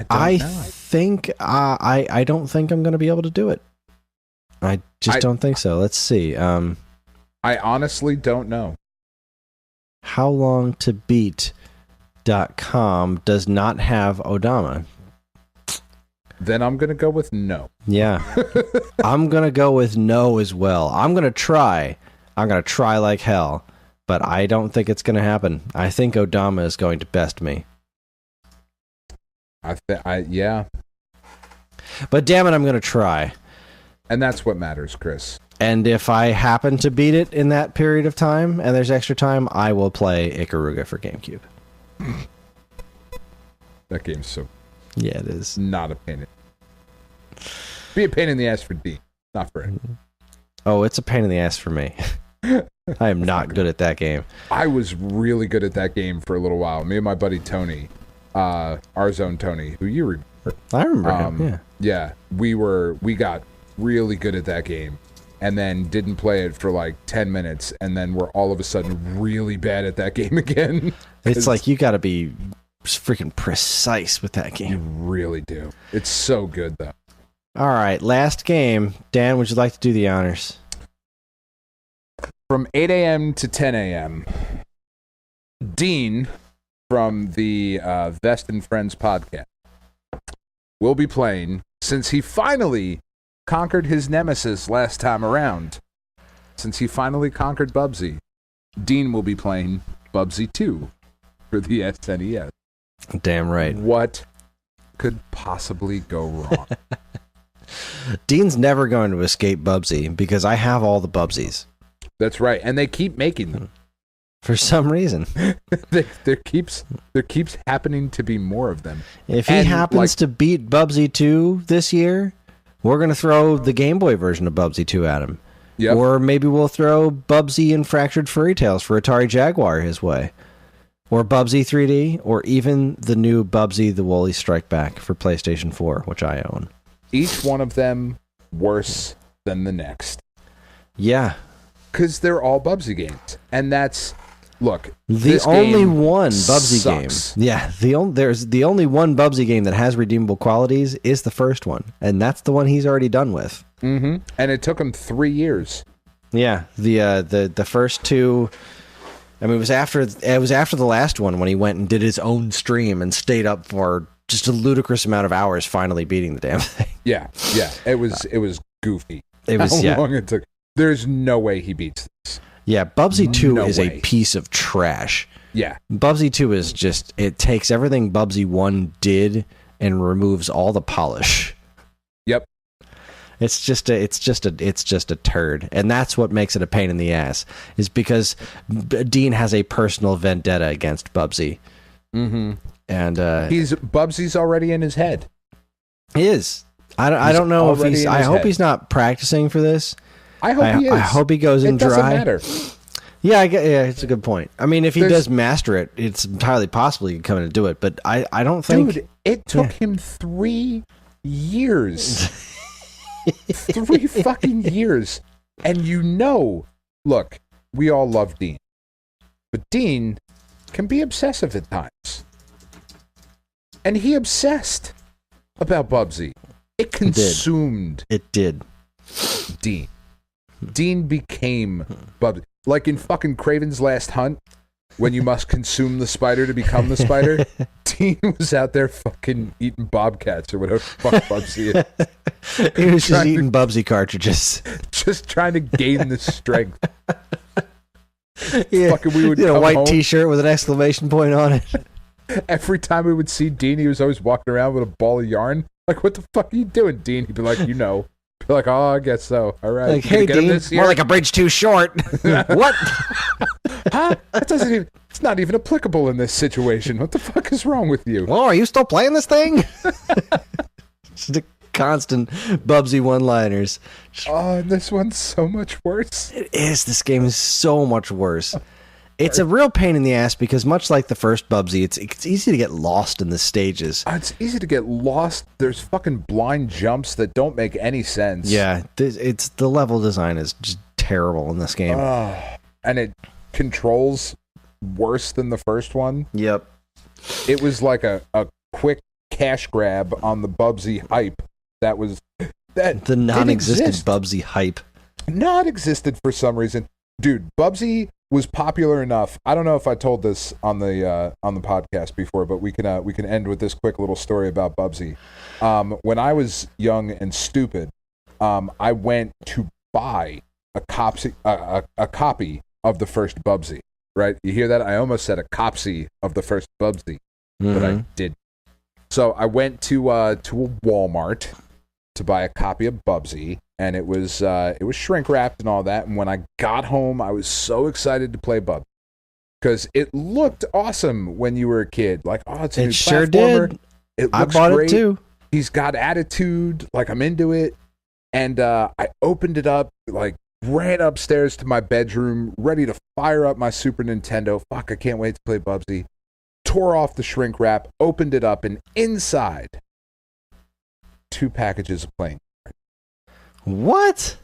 know. Think I don't think I'm going to be able to do it. I just don't think so. Let's see. I honestly don't know. How long to beat.com does not have Odama. Then I'm going to go with no. Yeah. I'm going to go with no as well. I'm going to try. I'm going to try like hell, but I don't think it's going to happen. I think Odama is going to best me. Yeah. But damn it, I'm going to try. And that's what matters, Kris. And if I happen to beat it in that period of time, and there's extra time, I will play Ikaruga for GameCube. That game's so... Yeah, it is. Not a pain in... Be a pain in the ass for Dean, not for him. Oh, it's a pain in the ass for me. I am not good at that game. I was really good at that game for a little while. Me and my buddy Tony, our zone Tony, who you remember. I remember him, yeah. Yeah, we got really good at that game, and then didn't play it for like 10 minutes, and then we're all of a sudden really bad at that game again. It's like you got to be freaking precise with that You game. really do. It's so good, though. All right, last game. Dan, would you like to do the honors? From 8 a.m. to 10 a.m., Dean from the Vest and Friends podcast will be playing, since he finally conquered his nemesis last time around. Since he finally conquered Bubsy, Dean will be playing Bubsy 2 for the SNES. Damn right. What could possibly go wrong? Dean's never going to escape Bubsy because I have all the Bubsies. That's right, and they keep making them. For some reason. there keeps happening to be more of them. If he happens to beat Bubsy 2 this year, we're going to throw the Game Boy version of Bubsy 2 at him. Yep. Or maybe we'll throw Bubsy and Fractured Fairy Tales for Atari Jaguar his way. or Bubsy 3D, or even the new Bubsy the Woolly Strike Back for PlayStation 4, which I own. Each one of them worse than the next. Yeah. Because they're all Bubsy games. And that's... Look, the only one Bubsy sucks. game. Yeah, there's the only one Bubsy game that has redeemable qualities is the first one, and that's the one he's already done with. Mm-hmm. And it took him 3 years. Yeah, the first two. I mean, it was after the last one when he went and did his own stream and stayed up for just a ludicrous amount of hours, finally beating the damn thing. Yeah. It was goofy. It was how long it took. There's no way he beats this. Yeah, Bubsy 2 No is way. a piece of trash. Yeah. Bubsy 2 is just, it takes everything Bubsy 1 did and removes all the polish. Yep. It's just a turd, and that's what makes it a pain in the ass. Is because Dean has a personal vendetta against Bubsy. Mm-hmm. And Bubsy's already in his head. He is. I don't know if he's. I hope head. he's not practicing for this. I hope he is. I hope he goes in dry. It doesn't matter. Yeah, it's a good point. I mean, if he does master it, it's entirely possible he can come in and do it. But I don't think. Dude, it took him 3 years. 3 fucking years. And look, we all love Dean. But Dean can be obsessive at times. And he obsessed about Bubsy. It consumed. It did. Dean. Dean became Bubsy. Like in fucking Kraven's Last Hunt, when you must consume the spider to become the spider, Dean was out there fucking eating bobcats or whatever the fuck Bubsy is. He was just eating Bubsy cartridges. Just trying to gain the strength. Yeah, Fucking, we would a come white home. T-shirt with an exclamation point on it. Every time we would see Dean, he was always walking around with a ball of yarn. Like, what the fuck are you doing, Dean? He'd be like, Be like, oh, I guess so. All right. Like, hey, Dean, more like a bridge too short. What? Huh? It's not even applicable in this situation. What the fuck is wrong with you? Well, are you still playing this thing? Just a constant Bubsy one-liners. Oh, and this one's so much worse. It is. This game is so much worse. It's a real pain in the ass because much like the first Bubsy, it's easy to get lost in the stages. It's easy to get lost. There's fucking blind jumps that don't make any sense. Yeah, it's the level design is just terrible in this game. And it controls worse than the first one. Yep. It was like a quick cash grab on the Bubsy hype that the non-existent Bubsy hype. Not existed for some reason. Dude, Bubsy was popular enough. I don't know if I told this on the podcast before, but we can end with this quick little story about Bubsy. When I was young and stupid, I went to buy a copy of the first Bubsy. Right? You hear that? I almost said a copsy of the first Bubsy, but I did. So I went to a Walmart to buy a copy of Bubsy. And it was shrink wrapped and all that. And when I got home, I was so excited to play Bubsy because it looked awesome when you were a kid. Like, oh, it's a new sure platformer. did. It looks I bought great. it too. He's got attitude. Like, I'm into it. And I opened it up, like ran upstairs to my bedroom, ready to fire up my Super Nintendo. Fuck, I can't wait to play Bubsy. Tore off the shrink wrap, opened it up, and inside, 2 packages of playing. What?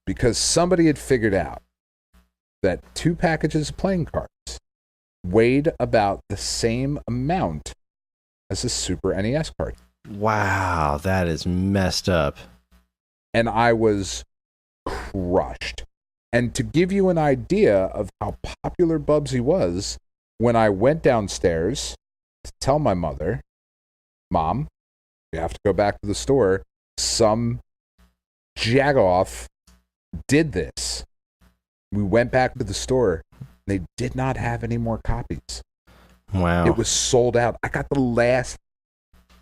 Because somebody had figured out that 2 packages of playing cards weighed about the same amount as a Super NES card. Wow, that is messed up. And I was crushed. And to give you an idea of how popular Bubsy was, when I went downstairs to tell my mother, Mom, you have to go back to the store, some jagoff did this. We went back to the store. They did not have any more copies. Wow. It was sold out. I got the last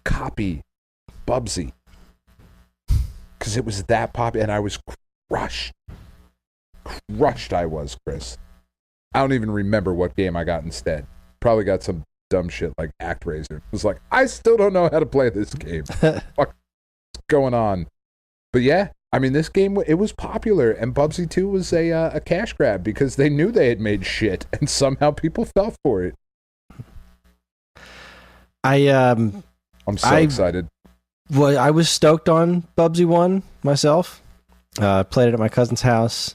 copy, Bubsy, because it was that popular, and I was crushed. Crushed I was, Chris. I don't even remember what game I got instead. Probably got some dumb shit like ActRaiser. It was like, I still don't know how to play this game. What's going on? But yeah, I mean, this game, it was popular, and Bubsy 2 was a cash grab because they knew they had made shit, and somehow people fell for it. I'm so excited. Well, I was stoked on Bubsy 1 myself. Played it at my cousin's house.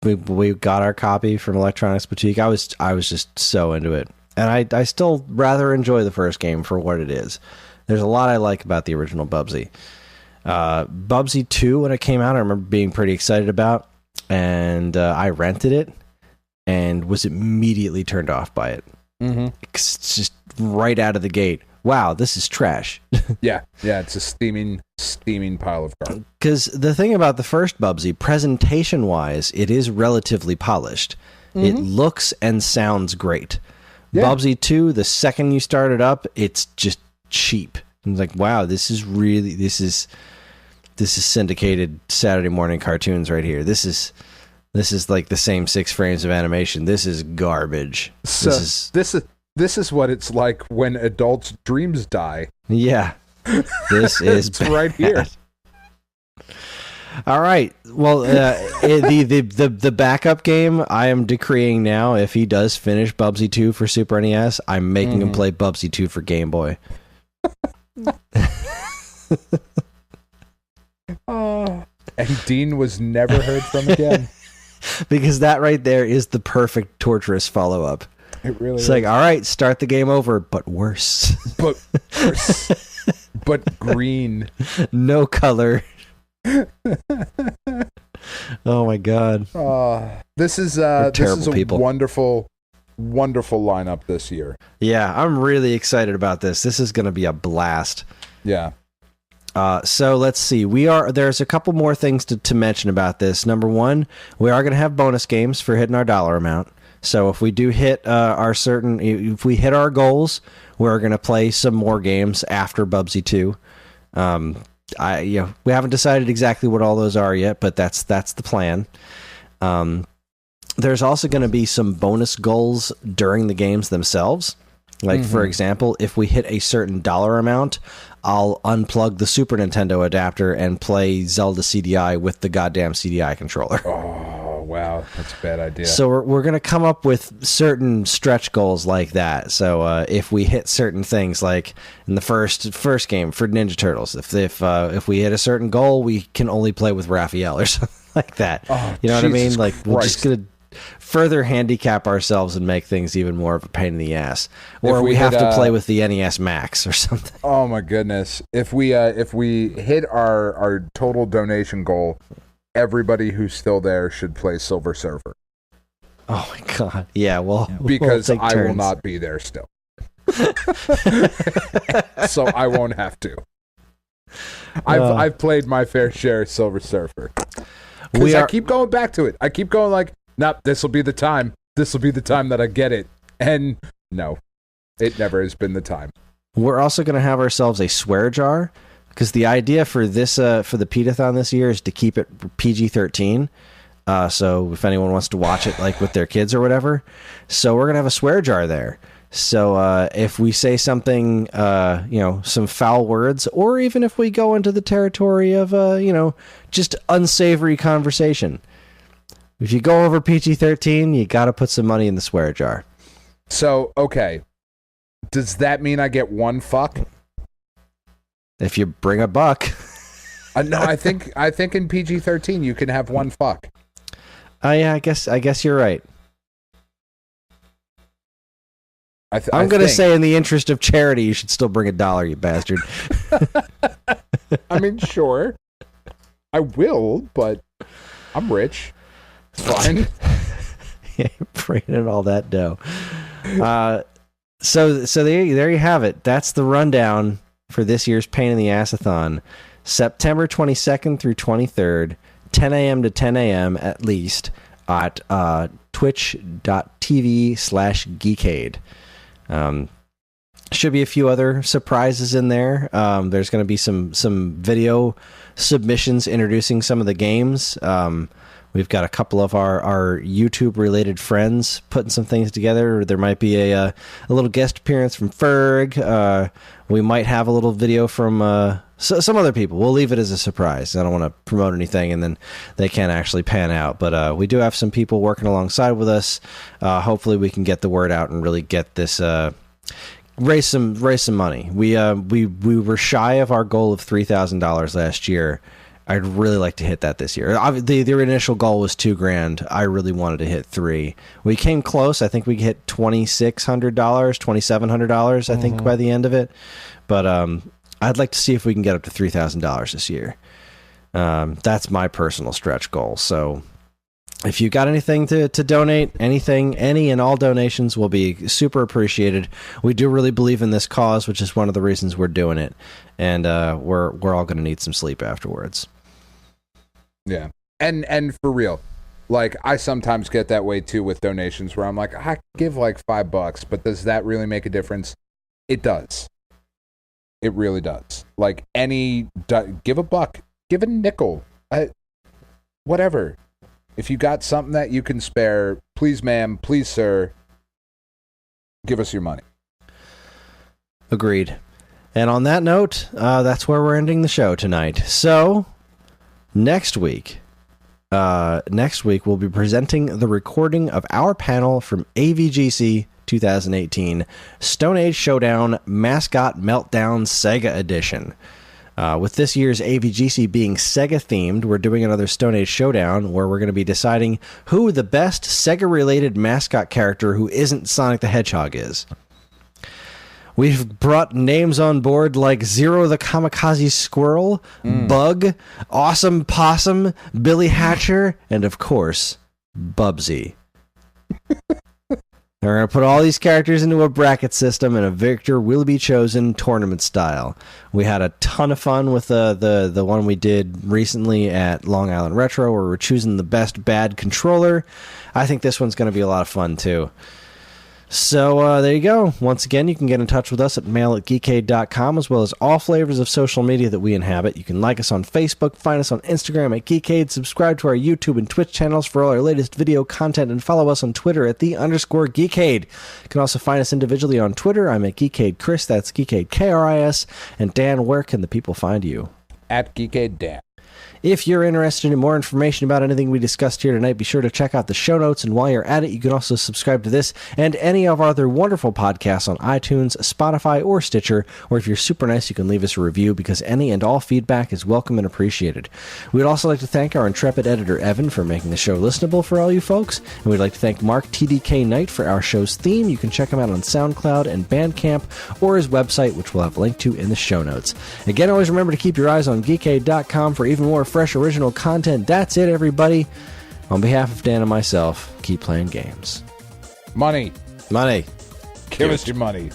We got our copy from Electronics Boutique. I was just so into it. And I still rather enjoy the first game for what it is. There's a lot I like about the original Bubsy. Bubsy 2, when it came out, I remember being pretty excited about. And I rented it and was immediately turned off by it. Mm-hmm. It's just right out of the gate. Wow, this is trash. Yeah, it's a steaming pile of garbage. Because the thing about the first Bubsy, presentation-wise, it is relatively polished. Mm-hmm. It looks and sounds great. Yeah. Bubsy 2, the second you start it up, it's just cheap. It's like, wow, this is syndicated Saturday morning cartoons right here. This is like the same 6 frames of animation. This is garbage. So this is what it's like when adults' dreams die. Yeah. This is it's right here. All right. Well, the backup game I am decreeing now, if he does finish Bubsy 2 for Super NES, I'm making him play Bubsy 2 for Game Boy. And Dean was never heard from again. Because that right there is the perfect torturous follow-up. It really is. Like, all right, start the game over, but worse. But worse. But green. No color. Oh my god. This is a people. wonderful lineup this year. Yeah, I'm really excited about this. This is going to be a blast. Yeah. So let's see. There's a couple more things to mention about this. Number one, we are going to have bonus games for hitting our dollar amount. So if we do hit if we hit our goals, we're going to play some more games after Bubsy 2. We haven't decided exactly what all those are yet, but that's the plan. There's also going to be some bonus goals during the games themselves. Like, for example, if we hit a certain dollar amount, I'll unplug the Super Nintendo adapter and play Zelda CDI with the goddamn CDI controller. Oh, wow. That's a bad idea. So we're going to come up with certain stretch goals like that. So if we hit certain things, like in the first game for Ninja Turtles, if we hit a certain goal, we can only play with Raphael or something like that. Oh, you know what I mean? Like, Christ. we're just going to further handicap ourselves and make things even more of a pain in the ass. Or we have to play with the NES Max or something. Oh my goodness. If we hit our total donation goal, everybody who's still there should play Silver Surfer. Oh my god. Yeah, well, because we'll I will not be there still. So I won't have to. I've played my fair share of Silver Surfer. Because I keep going back to it. I keep going like, nope, this will be the time. This will be the time that I get it. And no, it never has been the time. We're also going to have ourselves a swear jar, because the idea for this for the Pete-a-thon this year is to keep it PG-13. So if anyone wants to watch it like with their kids or whatever, so we're going to have a swear jar there. So if we say something, some foul words, or even if we go into the territory of just unsavory conversation, if you go over PG-13, you got to put some money in the swear jar. So, okay. Does that mean I get one fuck? If you bring a buck. No, I think in PG-13 you can have one fuck. Yeah, I guess you're right. I'm going to say, in the interest of charity, you should still bring $1, you bastard. I mean, sure. I will, but I'm rich. It's fine. Yeah, bringing in all that dough. So there you have it. That's the rundown for this year's Pain-in-the-Ass-a-Thon. September 22nd through 23rd, 10 a.m. to 10 a.m. at least, at twitch.tv/geekade. Should be a few other surprises in there. There's going to be some video submissions introducing some of the games. We've got a couple of our YouTube related friends putting some things together. There might be a little guest appearance from Ferg. We might have a little video from So, some other people. We'll leave it as a surprise. I don't want to promote anything and then they can't actually pan out. But we do have some people working alongside with us. Hopefully we can get the word out and really get this raise some money. We were shy of our goal of $3,000 last year. I'd really like to hit that this year. Their initial goal was $2,000. I really wanted to hit $3,000. We came close. I think we hit $2,600, $2,700. I think by the end of it. But I'd like to see if we can get up to $3,000 this year. That's my personal stretch goal. So if you got anything to donate, any and all donations will be super appreciated. We do really believe in this cause, which is one of the reasons we're doing it. And we're all going to need some sleep afterwards. Yeah. And for real, like, I sometimes get that way too with donations where I'm like, I give like $5, but does that really make a difference? It does. It really does. Like, give $1, give a nickel, whatever. If you got something that you can spare, please, ma'am, please, sir, give us your money. Agreed. And on that note, that's where we're ending the show tonight. So, next week we'll be presenting the recording of our panel from AVGC 2018, Stone Age Showdown Mascot Meltdown Sega Edition. With this year's AVGC being Sega-themed, we're doing another Stone Age Showdown where we're going to be deciding who the best Sega-related mascot character who isn't Sonic the Hedgehog is. We've brought names on board like Zero the Kamikaze Squirrel, Bug, Awesome Possum, Billy Hatcher, and of course, Bubsy. We're going to put all these characters into a bracket system, and a victor will be chosen tournament style. We had a ton of fun with the one we did recently at Long Island Retro, where we're choosing the best bad controller. I think this one's going to be a lot of fun, too. So there you go. Once again, you can get in touch with us at mail@geekade.com, as well as all flavors of social media that we inhabit. You can like us on Facebook, find us on Instagram at Geekade, subscribe to our YouTube and Twitch channels for all our latest video content, and follow us on Twitter at _Geekade. You can also find us individually on Twitter. I'm at Geekade Kris, that's Geekade KRIS. And Dan, where can the people find you? At Geekade Dan. If you're interested in more information about anything we discussed here tonight, be sure to check out the show notes, and while you're at it, you can also subscribe to this and any of our other wonderful podcasts on iTunes, Spotify, or Stitcher, or if you're super nice, you can leave us a review, because any and all feedback is welcome and appreciated. We'd also like to thank our intrepid editor, Evan, for making the show listenable for all you folks, and we'd like to thank Mark TDK Knight for our show's theme. You can check him out on SoundCloud and Bandcamp, or his website, which we'll have a link to in the show notes. Again, always remember to keep your eyes on Geekade.com for even more fresh original content. That's it, everybody. On behalf of Dan and myself, keep playing games. Money. Money. Give us your money.